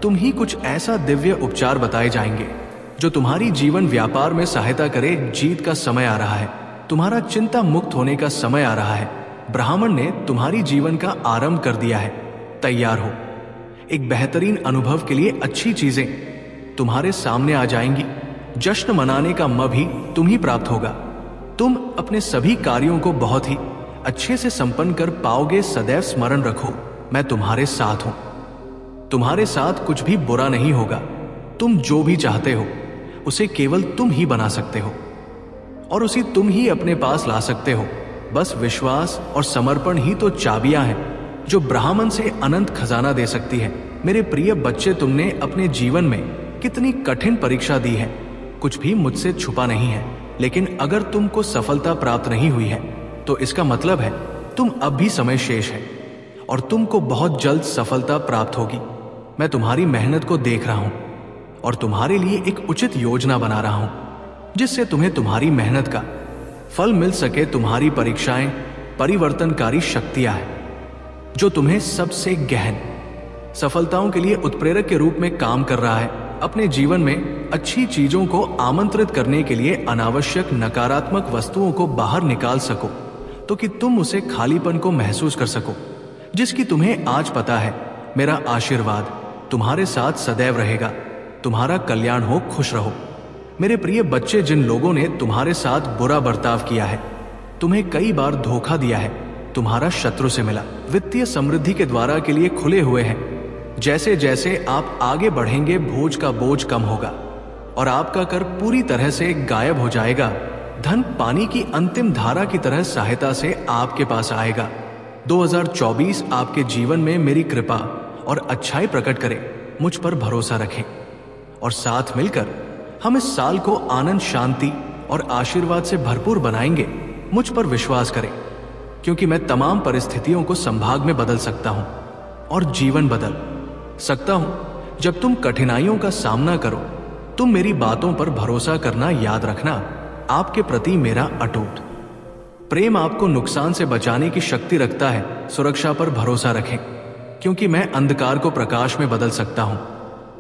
तुम ही कुछ ऐसा दिव्य उपचार बताए जाएंगे जो तुम्हारी जीवन व्यापार में सहायता करे। जीत का समय आ रहा है। तुम्हारा चिंता मुक्त होने का समय आ रहा है। ब्राह्मण ने तुम्हारी जीवन का आरंभ कर दिया है। तैयार हो। एक बेहतरीन अनुभव के लिए अच्छी चीजें तुम्हारे सामने आ जाएंगी। जश्न मनाने का मौका भी तुम ही प्राप्त होगा। तुम अपने सभी कार्यों को बहुत ही अच्छे से संपन्न कर पाओगे। सदैव स्मरण रखो, मैं तुम्हारे साथ हूं। तुम्हारे साथ कुछ भी बुरा नहीं होगा। तुम जो भी चाहते हो उसे केवल तुम ही बना सकते हो और उसे तुम ही अपने पास ला सकते हो। बस विश्वास और समर्पण ही तो चाबियां हैं जो ब्राह्मण से अनंत खजाना दे सकती है। मेरे प्रिय बच्चे, तुमने अपने जीवन में कितनी कठिन परीक्षा दी है। कुछ भी मुझसे छुपा नहीं है, लेकिन अगर तुमको सफलता प्राप्त नहीं हुई है तो इसका मतलब है तुम अब भी समय शेष है और तुमको बहुत जल्द सफलता प्राप्त होगी। मैं तुम्हारी मेहनत को देख रहा हूं और तुम्हारे लिए एक उचित योजना बना रहा हूं जिससे तुम्हें तुम्हारी मेहनत का फल मिल सके। तुम्हारी परीक्षाएं परिवर्तनकारी शक्तियां हैं जो तुम्हें सबसे गहन सफलताओं के लिए उत्प्रेरक के रूप में काम कर रहा है। अपने जीवन में अच्छी चीजों को आमंत्रित करने के लिए अनावश्यक नकारात्मक वस्तुओं को बाहर निकाल सको तो कि तुम उसे खालीपन को महसूस कर सको जिसकी तुम्हें आज पता है। मेरा आशीर्वाद तुम्हारे साथ सदैव रहेगा। तुम्हारा कल्याण हो। खुश रहो। मेरे प्रिय बच्चे, जिन लोगों ने तुम्हारे साथ बुरा बर्ताव किया है, तुम्हें कई बार धोखा दिया है, तुम्हारा शत्रु से मिला। वित्तीय समृद्धि के द्वारा के लिए खुले हुए हैं। जैसे जैसे आप आगे बढ़ेंगे, भोज का बोझ कम होगा और आपका कर पूरी तरह से गायब हो जाएगा। धन पानी की अंतिम धारा की तरह सहायता से आपके पास आएगा। 2024 आपके जीवन में मेरी कृपा और अच्छाई प्रकट करे। मुझ पर भरोसा रखें और साथ मिलकर हम इस साल को आनंद, शांति और आशीर्वाद से भरपूर बनाएंगे। मुझ पर विश्वास करें, क्योंकि मैं तमाम परिस्थितियों को संभाग में बदल सकता हूं और जीवन बदल सकता हूं। जब तुम कठिनाइयों का सामना करो, तुम मेरी बातों पर भरोसा करना याद रखना। आपके प्रति मेरा अटूट प्रेम आपको नुकसान से बचाने की शक्ति रखता है। सुरक्षा पर भरोसा रखें, क्योंकि मैं अंधकार को प्रकाश में बदल सकता हूं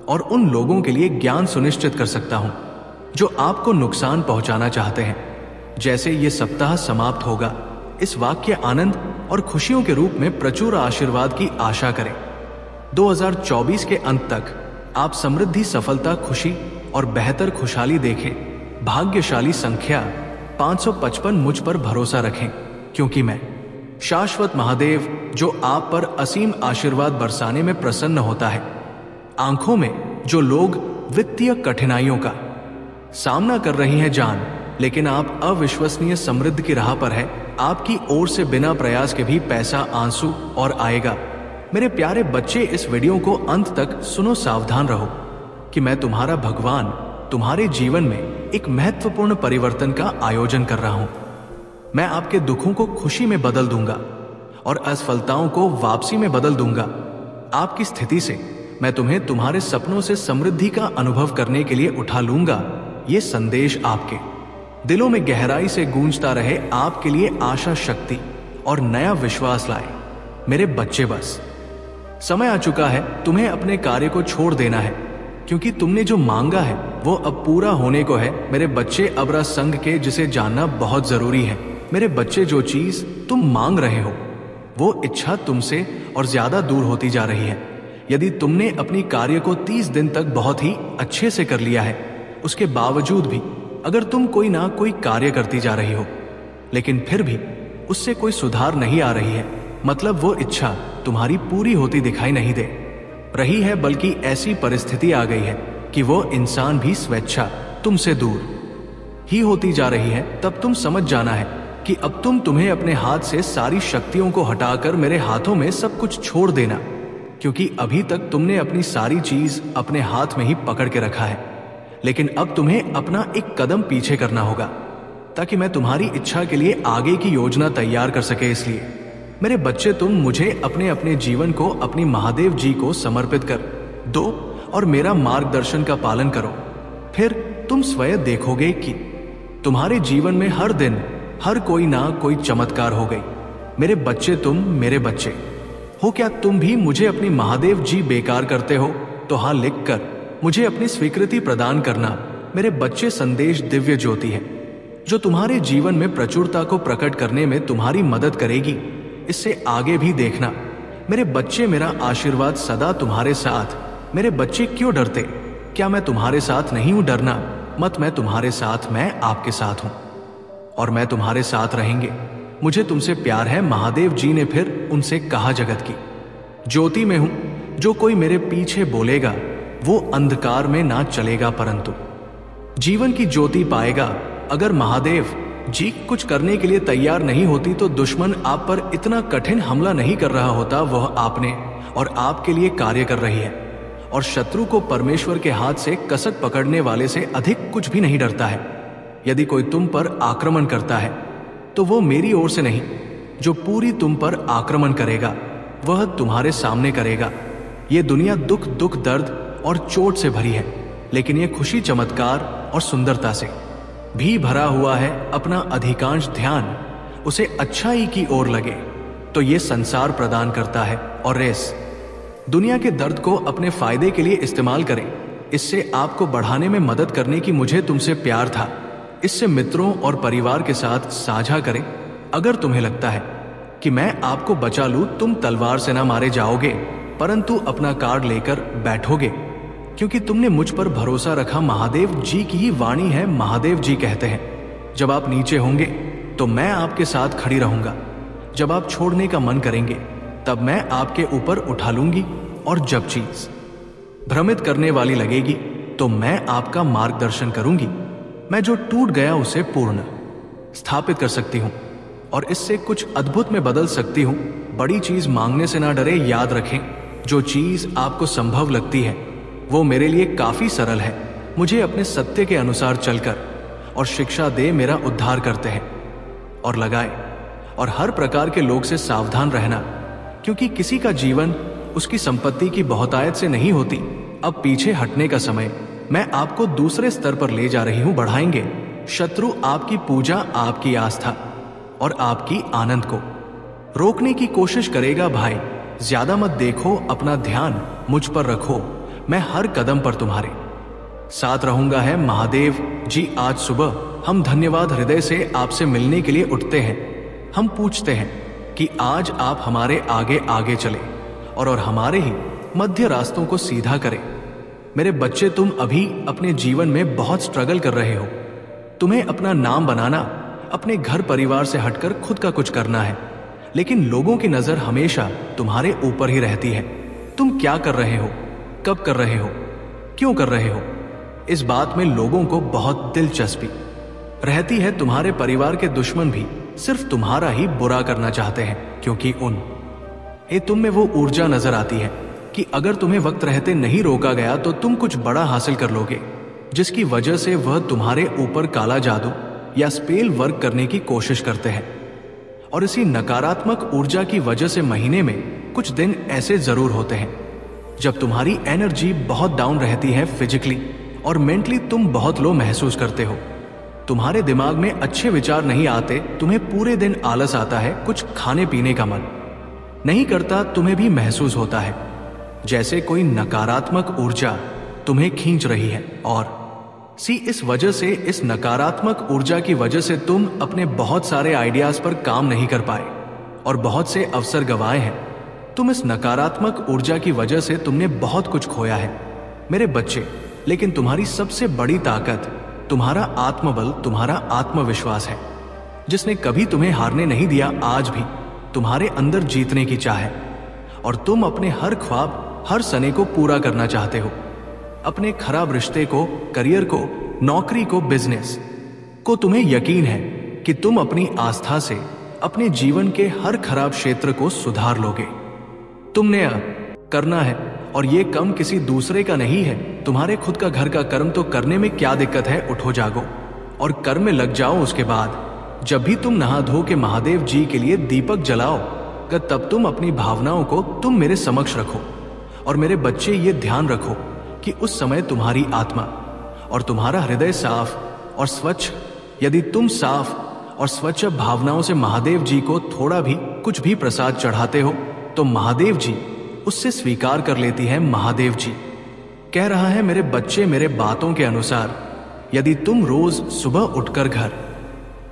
और उन लोगों के लिए ज्ञान सुनिश्चित कर सकता हूं जो आपको नुकसान पहुंचाना चाहते हैं। जैसे ये सप्ताह समाप्त होगा, इस वाक्य आनंद और खुशियों के रूप में प्रचुर आशीर्वाद की आशा करें। 2024 के अंत तक आप समृद्धि, सफलता, खुशी और बेहतर खुशहाली देखें। भाग्यशाली संख्या 555। मुझ पर भरोसा रखें, क्योंकि मैं शाश्वत महादेव जो आप पर असीम आशीर्वाद बरसाने में प्रसन्न होता है। आंखों में जो लोग वित्तीय कठिनाइयों का सामना कर रही हैं जान, लेकिन आप अविश्वसनीय समृद्धि की राह पर है, आपकी ओर से बिना प्रयास के भी पैसा आंसू और आएगा। मेरे प्यारे बच्चे, इस वीडियो को अंत तक सुनो, सावधान रहो कि मैं तुम्हारा भगवान तुम्हारे जीवन में एक महत्वपूर्ण परिवर्तन का आयोजन कर रहा हूं। मैं आपके दुखों को खुशी में बदल दूंगा और असफलताओं को वापसी में बदल दूंगा। आपकी स्थिति से मैं तुम्हें तुम्हारे सपनों से समृद्धि का अनुभव करने के लिए उठा लूंगा। ये संदेश आपके दिलों में गहराई से गूंजता रहे, आपके लिए आशा, शक्ति और नया विश्वास लाए। मेरे बच्चे, बस समय आ चुका है तुम्हें अपने कार्य को छोड़ देना है, क्योंकि तुमने जो मांगा है वो अब पूरा होने को है। मेरे बच्चे, अबरा संग के जिसे जानना बहुत जरूरी है। मेरे बच्चे, जो चीज तुम मांग रहे हो वो इच्छा तुमसे और ज्यादा दूर होती जा रही है। यदि तुमने अपनी कार्य को 30 दिन तक बहुत ही अच्छे से कर लिया है, उसके बावजूद भी अगर तुम कोई ना कोई कार्य करती जा रही हो लेकिन फिर भी उससे कोई सुधार नहीं आ रही है, मतलब वो इच्छा तुम्हारी पूरी होती दिखाई नहीं दे रही है, बल्कि ऐसी परिस्थिति आ गई है कि वो इंसान भी स्वेच्छा तुमसे दूर ही होती जा रही है, तब तुम समझ जाना है कि अब तुम्हें अपने हाथ से सारी शक्तियों को हटाकर मेरे हाथों में सब कुछ छोड़ देना, क्योंकि अभी तक तुमने अपनी सारी चीज अपने हाथ में ही पकड़ के रखा है। लेकिन अब तुम्हें अपना एक कदम पीछे करना होगा ताकि मैं तुम्हारी इच्छा के लिए आगे की योजना तैयार कर सके। इसलिए मेरे बच्चे, तुम मुझे अपने अपने जीवन को अपनी महादेव जी को समर्पित कर दो और मेरा मार्गदर्शन का पालन करो। फिर तुम स्वयं देखोगे कि तुम्हारे जीवन में हर दिन हर कोई ना कोई चमत्कार हो गई। मेरे बच्चे, तुम मेरे बच्चे हो क्या तुम भी मुझे अपनी महादेव जी बेकार करते हो? तो हाँ लिखकर मुझे अपनी स्वीकृति प्रदान करना। मेरे बच्चे, संदेश दिव्य ज्योति है जो तुम्हारे जीवन में प्रचुरता को प्रकट करने में तुम्हारी मदद करेगी। इससे आगे भी देखना। मेरे बच्चे, मेरा आशीर्वाद सदा तुम्हारे साथ। मेरे बच्चे, क्यों डरते? क्या मैं तुम्हारे साथ नहीं हूं? डरना मत, मैं तुम्हारे साथ, मैं आपके साथ हूं और मैं तुम्हारे साथ रहेंगे। मुझे तुमसे प्यार है। महादेव जी ने फिर उनसे कहा, जगत की ज्योति में हूं, जो कोई मेरे पीछे बोलेगा वो अंधकार में ना चलेगा परंतु जीवन की ज्योति पाएगा। अगर महादेव जी कुछ करने के लिए तैयार नहीं होती तो दुश्मन आप पर इतना कठिन हमला नहीं कर रहा होता। वह आपने और आपके लिए कार्य कर रही है और शत्रु को परमेश्वर के हाथ से कसक पकड़ने वाले से अधिक कुछ भी नहीं डरता है। यदि कोई तुम पर आक्रमण करता है तो वो मेरी ओर से नहीं, जो पूरी तुम पर आक्रमण करेगा वह तुम्हारे सामने करेगा। ये दुनिया दुख, दर्द और चोट से भरी है, लेकिन ये खुशी, चमत्कार और सुंदरता से भी भरा हुआ है। अपना अधिकांश ध्यान उसे अच्छाई की ओर लगे तो ये संसार प्रदान करता है और रेस दुनिया के दर्द को अपने फायदे के लिए इस्तेमाल करें। इससे आपको बढ़ाने में मदद करने की मुझे तुमसे प्यार था। इससे मित्रों और परिवार के साथ साझा करें। अगर तुम्हें लगता है कि मैं आपको बचा लूं, तुम तलवार से ना मारे जाओगे परंतु अपना कार्ड लेकर बैठोगे, क्योंकि तुमने मुझ पर भरोसा रखा। महादेव जी की ही वाणी है। महादेव जी कहते हैं, जब आप नीचे होंगे तो मैं आपके साथ खड़ी रहूंगा। जब आप छोड़ने का मन करेंगे तब मैं आपके ऊपर उठा लूंगी और जब चीज भ्रमित करने वाली लगेगी तो मैं आपका मार्गदर्शन करूंगी। मैं जो टूट गया उसे पूर्ण स्थापित कर सकती हूं और इससे कुछ अद्भुत में बदल सकती हूं। बड़ी चीज मांगने से ना डरे। याद रखें, जो चीज आपको संभव लगती है वो मेरे लिए काफी सरल है। मुझे अपने सत्य के अनुसार चलकर और शिक्षा दे मेरा उद्धार करते हैं और लगाए। और हर प्रकार के लोग से सावधान रहना, क्योंकि किसी का जीवन उसकी संपत्ति की बहुतायत से नहीं होती। अब पीछे हटने का समय। मैं आपको दूसरे स्तर पर ले जा रही हूं। बढ़ाएंगे शत्रु आपकी पूजा, आपकी आस्था और आपकी आनंद को रोकने की कोशिश करेगा। भाई, ज्यादा मत देखो, अपना ध्यान मुझ पर रखो। मैं हर कदम पर तुम्हारे साथ रहूंगा। है महादेव जी, आज सुबह हम धन्यवाद हृदय से आपसे मिलने के लिए उठते हैं। हम पूछते हैं कि आज आप हमारे आगे आगे चले और हमारे ही मध्य रास्तों को सीधा करें। मेरे बच्चे, तुम अभी अपने जीवन में बहुत स्ट्रगल कर रहे हो। तुम्हें अपना नाम बनाना, अपने घर परिवार से हटकर खुद का कुछ करना है। लेकिन लोगों की नजर हमेशा तुम्हारे ऊपर ही रहती है। तुम क्या कर रहे हो, कब कर रहे हो, क्यों कर रहे हो, इस बात में लोगों को बहुत दिलचस्पी रहती है। तुम्हारे परिवार के दुश्मन भी सिर्फ तुम्हारा ही बुरा करना चाहते हैं, क्योंकि तुम में वो ऊर्जा नजर आती है कि अगर तुम्हें वक्त रहते नहीं रोका गया तो तुम कुछ बड़ा हासिल कर लोगे, जिसकी वजह से वह तुम्हारे ऊपर काला जादू या स्पेल वर्क करने की कोशिश करते हैं। और इसी नकारात्मक ऊर्जा की वजह से महीने में कुछ दिन ऐसे जरूर होते हैं जब तुम्हारी एनर्जी बहुत डाउन रहती है। फिजिकली और मेंटली तुम बहुत लो महसूस करते हो। तुम्हारे दिमाग में अच्छे विचार नहीं आते, तुम्हें पूरे दिन आलस आता है, कुछ खाने पीने का मन नहीं करता। तुम्हें भी महसूस होता है जैसे कोई नकारात्मक ऊर्जा तुम्हें खींच रही है। और इस वजह से, इस नकारात्मक ऊर्जा की वजह से तुम अपने बहुत सारे आइडियाज पर काम नहीं कर पाए और बहुत से अवसर गंवाए हैं। तुम इस नकारात्मक ऊर्जा की वजह से तुमने बहुत कुछ खोया है मेरे बच्चे। लेकिन तुम्हारी सबसे बड़ी ताकत तुम्हारा आत्मबल, तुम्हारा आत्मविश्वास है, जिसने कभी तुम्हें हारने नहीं दिया। आज भी तुम्हारे अंदर जीतने की चाह है और तुम अपने हर ख्वाब, हर सने को पूरा करना चाहते हो। अपने खराब रिश्ते को, करियर को, नौकरी को, बिजनेस को। तुम्हें यकीन है कि तुम अपनी आस्था से अपने जीवन के हर खराब क्षेत्र को सुधार लोगे। तुमने करना है और ये कम किसी दूसरे का नहीं है, तुम्हारे खुद का घर का कर्म तो करने में क्या दिक्कत है। उठो, जागो और कर्म में लग जाओ। उसके बाद जब भी तुम नहा धो के महादेव जी के लिए दीपक जलाओ, तब तुम अपनी भावनाओं को तुम मेरे समक्ष रखो। और मेरे बच्चे, ये ध्यान रखो कि उस समय तुम्हारी आत्मा और तुम्हारा हृदय साफ और स्वच्छ। यदि तुम साफ और स्वच्छ भावनाओं से महादेव जी को थोड़ा भी, कुछ भी प्रसाद चढ़ाते हो तो महादेव जी उससे स्वीकार कर लेती है। महादेव जी कह रहा है, मेरे बच्चे, मेरे बातों के अनुसार यदि तुम रोज सुबह उठकर घर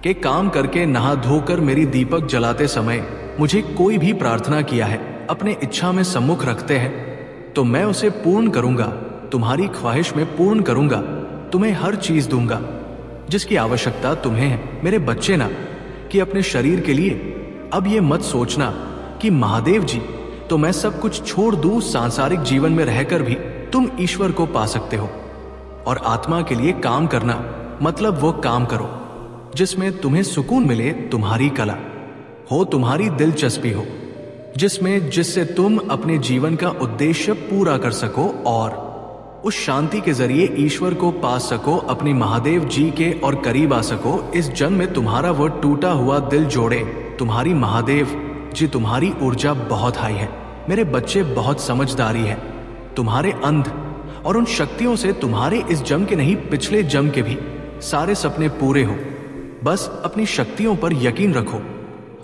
के काम करके नहा धोकर मेरी दीपक जलाते समय मुझे कोई भी प्रार्थना किया है, अपने इच्छा में सम्मुख रखते हैं, तो मैं उसे पूर्ण करूंगा। तुम्हारी ख्वाहिश में पूर्ण करूंगा। तुम्हें हर चीज दूंगा जिसकी आवश्यकता तुम्हें है मेरे बच्चे ना, कि अपने शरीर के लिए अब ये मत सोचना कि महादेव जी तो मैं सब कुछ छोड़ दूं। सांसारिक जीवन में रहकर भी तुम ईश्वर को पा सकते हो। और आत्मा के लिए काम करना मतलब वो काम करो जिसमें तुम्हें सुकून मिले, तुम्हारी कला हो, तुम्हारी दिलचस्पी हो, जिससे तुम अपने जीवन का उद्देश्य पूरा कर सको और उस शांति के जरिए ईश्वर को पा सको, अपने महादेव जी के और करीब आ सको। इस जन्म में तुम्हारा वो टूटा हुआ दिल जोड़े तुम्हारी महादेव जी। तुम्हारी ऊर्जा बहुत हाई है मेरे बच्चे, बहुत समझदारी है तुम्हारे अंध और उन शक्तियों से तुम्हारे इस जन्म के नहीं, पिछले जन्म के भी सारे सपने पूरे हो। बस अपनी शक्तियों पर यकीन रखो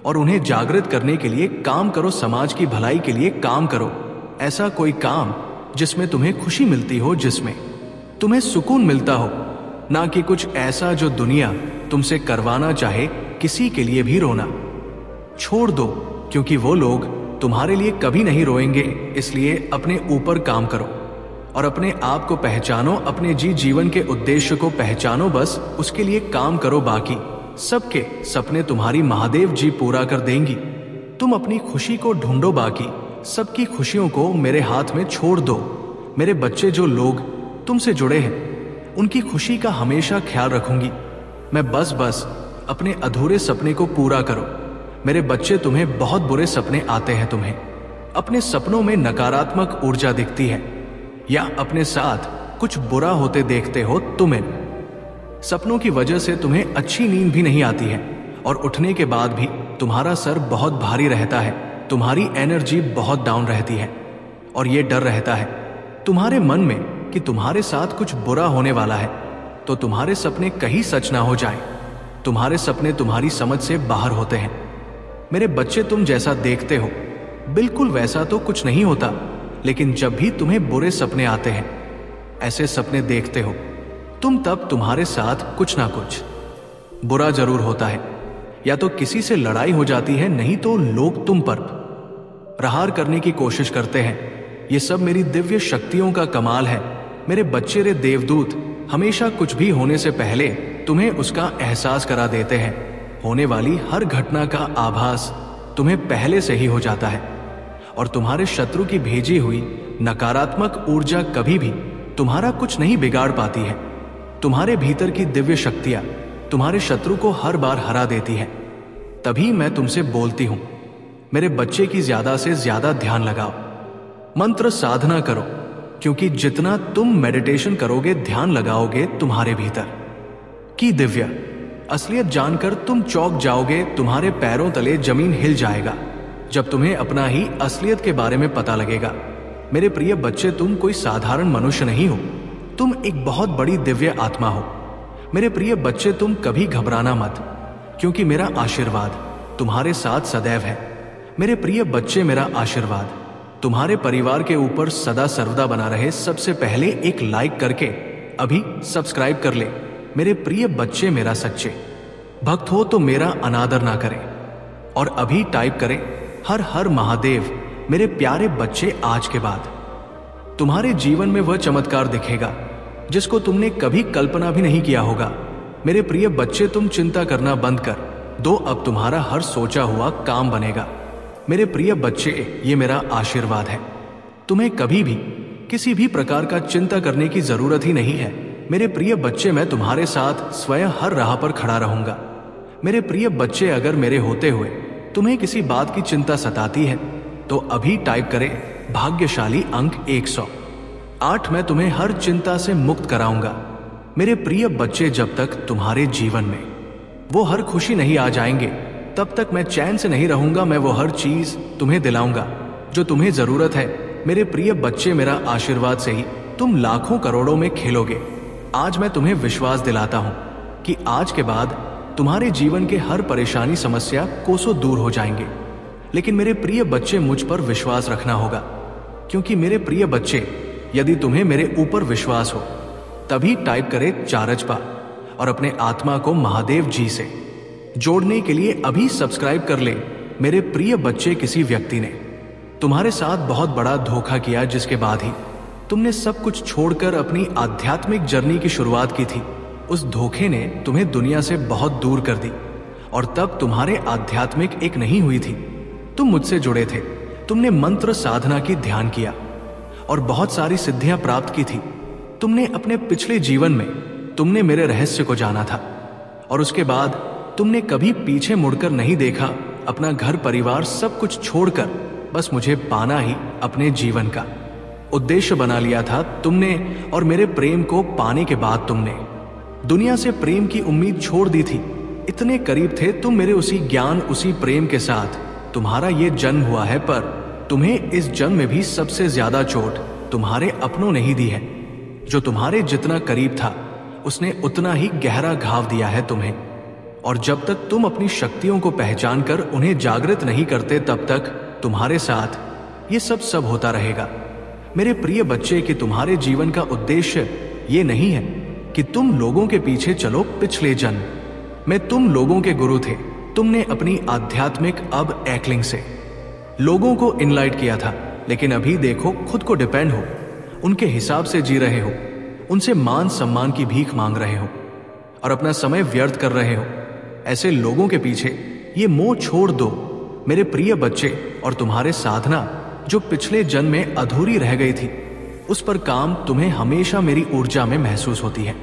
और उन्हें जागृत करने के लिए काम करो। समाज की भलाई के लिए काम करो। ऐसा कोई काम जिसमें तुम्हें खुशी मिलती हो, जिसमें तुम्हें सुकून मिलता हो, ना कि कुछ ऐसा जो दुनिया तुमसे करवाना चाहे। किसी के लिए भी रोना छोड़ दो, क्योंकि वो लोग तुम्हारे लिए कभी नहीं रोएंगे। इसलिए अपने ऊपर काम करो और अपने आप को पहचानो, अपने जीवन के उद्देश्य को पहचानो, बस उसके लिए काम करो। बाकी सबके सपने तुम्हारी महादेव जी पूरा कर देंगी। तुम अपनी खुशी को ढूंढो, बाकी सबकी खुशियों को मेरे हाथ में छोड़ दो। मेरे बच्चे, जो लोग तुमसे जुड़े हैं उनकी खुशी का हमेशा ख्याल रखूंगी मैं। बस अपने अधूरे सपने को पूरा करो मेरे बच्चे। तुम्हें बहुत बुरे सपने आते हैं, तुम्हें अपने सपनों में नकारात्मक ऊर्जा दिखती है या अपने साथ कुछ बुरा होते देखते हो। तुम्हें सपनों की वजह से तुम्हें अच्छी नींद भी नहीं आती है और उठने के बाद भी तुम्हारा सर बहुत भारी रहता है, तुम्हारी एनर्जी बहुत डाउन रहती है और ये डर रहता है तुम्हारे मन में कि तुम्हारे साथ कुछ बुरा होने वाला है, तो तुम्हारे सपने कहीं सच ना हो जाए। तुम्हारे सपने तुम्हारी समझ से बाहर होते हैं मेरे बच्चे। तुम जैसा देखते हो बिल्कुल वैसा तो कुछ नहीं होता, लेकिन जब भी तुम्हें बुरे सपने आते हैं, ऐसे सपने देखते हो तुम, तब तुम्हारे साथ कुछ ना कुछ बुरा जरूर होता है। या तो किसी से लड़ाई हो जाती है, नहीं तो लोग तुम पर प्रहार करने की कोशिश करते हैं। ये सब मेरी दिव्य शक्तियों का कमाल है मेरे बच्चे। रे देवदूत हमेशा कुछ भी होने से पहले तुम्हें उसका एहसास करा देते हैं। होने वाली हर घटना का आभास तुम्हें पहले से ही हो जाता है, और तुम्हारे शत्रु की भेजी हुई नकारात्मक ऊर्जा कभी भी तुम्हारा कुछ नहीं बिगाड़ पाती है। तुम्हारे भीतर की दिव्य शक्तियां तुम्हारे शत्रु को हर बार हरा देती है। तभी मैं तुमसे बोलती हूं, मेरे बच्चे की ज्यादा से ज्यादा ध्यान लगाओ, मंत्र साधना करो, क्योंकि जितना तुम मेडिटेशन करोगे, ध्यान लगाओगे, तुम्हारे भीतर की दिव्य असलियत जानकर तुम चौंक जाओगे। तुम्हारे पैरों तले जमीन हिल जाएगा जब तुम्हें अपना ही असलियत के बारे में पता लगेगा। मेरे प्रिय बच्चे, तुम कोई साधारण मनुष्य नहीं हो, तुम एक बहुत बड़ी दिव्य आत्मा हो। मेरे प्रिय बच्चे, तुम कभी घबराना मत, क्योंकि मेरा आशीर्वाद तुम्हारे साथ सदैव है। मेरे प्रिय बच्चे, मेरा आशीर्वाद तुम्हारे परिवार के ऊपर सदा सर्वदा बना रहे। सबसे पहले एक लाइक करके अभी सब्सक्राइब कर ले। मेरे प्रिय बच्चे, मेरा सच्चे भक्त हो तो मेरा अनादर ना करें, और अभी टाइप करें हर हर महादेव। मेरे प्यारे बच्चे, आज के बाद तुम्हारे जीवन में वह चमत्कार दिखेगा जिसको तुमने कभी कल्पना भी नहीं किया होगा। मेरे प्रिय बच्चे, तुम चिंता करना बंद कर दो, अब तुम्हारा हर सोचा हुआ काम बनेगा। मेरे प्रिय बच्चे, ये मेरा आशीर्वाद है, तुम्हें कभी भी किसी भी प्रकार का चिंता करने की जरूरत ही नहीं है। मेरे प्रिय बच्चे, मैं तुम्हारे साथ स्वयं हर राह पर खड़ा रहूंगा। मेरे प्रिय बच्चे, अगर मेरे होते हुए तुम्हें किसी बात की चिंता सताती है तो अभी टाइप करें भाग्यशाली अंक 108। मैं तुम्हें हर चिंता से मुक्त कराऊंगा। मेरे प्रिय बच्चे, जब तक तुम्हारे जीवन में वो हर खुशी नहीं आ जाएंगे, तब तक मैं चैन से नहीं रहूंगा। मैं वो हर चीज तुम्हें दिलाऊंगा जो तुम्हें जरूरत है। मेरे प्रिय बच्चे, मेरा आशीर्वाद से ही तुम लाखों करोड़ों में खेलोगे। आज मैं तुम्हें विश्वास दिलाता हूं कि आज के बाद तुम्हारे जीवन के हर परेशानी, समस्या कोसों दूर हो जाएंगे। लेकिन मेरे प्रिय बच्चे, मुझ पर विश्वास रखना होगा, क्योंकि मेरे प्रिय बच्चे, यदि तुम्हें मेरे ऊपर विश्वास हो तभी टाइप करें चारजपा, और अपने आत्मा को महादेव जी से जोड़ने के लिए अभी सब्सक्राइब कर ले। मेरे प्रिय बच्चे, किसी व्यक्ति ने तुम्हारे साथ बहुत बड़ा धोखा किया, जिसके बाद ही तुमने सब कुछ छोड़कर अपनी आध्यात्मिक जर्नी की शुरुआत की थी। उस धोखे ने तुम्हें दुनिया से बहुत दूर कर दी, और तब तुम्हारे आध्यात्मिक एक नहीं हुई थी। तुम मुझसे जुड़े थे, तुमने मंत्र साधना की ध्यान किया और बहुत सारी सिद्धियां प्राप्त की थी। तुमने अपने पिछले जीवन में तुमने मेरे रहस्य को जाना था, और उसके बाद तुमने कभी पीछे मुड़कर नहीं देखा। अपना घर परिवार सब कुछ छोड़कर बस मुझे पाना ही अपने जीवन का उद्देश्य बना लिया था तुमने। और मेरे प्रेम को पाने के बाद तुमने दुनिया से प्रेम की उम्मीद छोड़ दी थी। इतने करीब थे तुम मेरे उसी ज्ञान, उसी प्रेम के साथ तुम्हारा ये जन्म हुआ है, पर तुम्हें इस जन्म में भी सबसे ज्यादा चोट तुम्हारे अपनों ने ही दी है। जो तुम्हारे जितना करीब था उसने उतना ही गहरा घाव दिया है तुम्हें। और जब तक तुम अपनी शक्तियों को पहचान कर उन्हें जागृत नहीं करते, तब तक तुम्हारे साथ ये सब होता रहेगा। मेरे प्रिय बच्चे, कि तुम्हारे जीवन का उद्देश्य ये नहीं है कि तुम लोगों के पीछे चलो। पिछले जन्म में तुम लोगों के गुरु थे। तुमने अपनी आध्यात्मिक अब एकलिंग से लोगों को इनलाइट किया था, लेकिन अभी देखो खुद को डिपेंड हो, उनके हिसाब से जी रहे हो, उनसे मान सम्मान की भीख मांग रहे हो और अपना समय व्यर्थ कर रहे हो। ऐसे लोगों के पीछे ये मोह छोड़ दो मेरे प्रिय बच्चे, और तुम्हारे साधना जो पिछले जन्म में अधूरी रह गई थी, उस पर काम तुम्हें हमेशा मेरी ऊर्जा में महसूस होती है।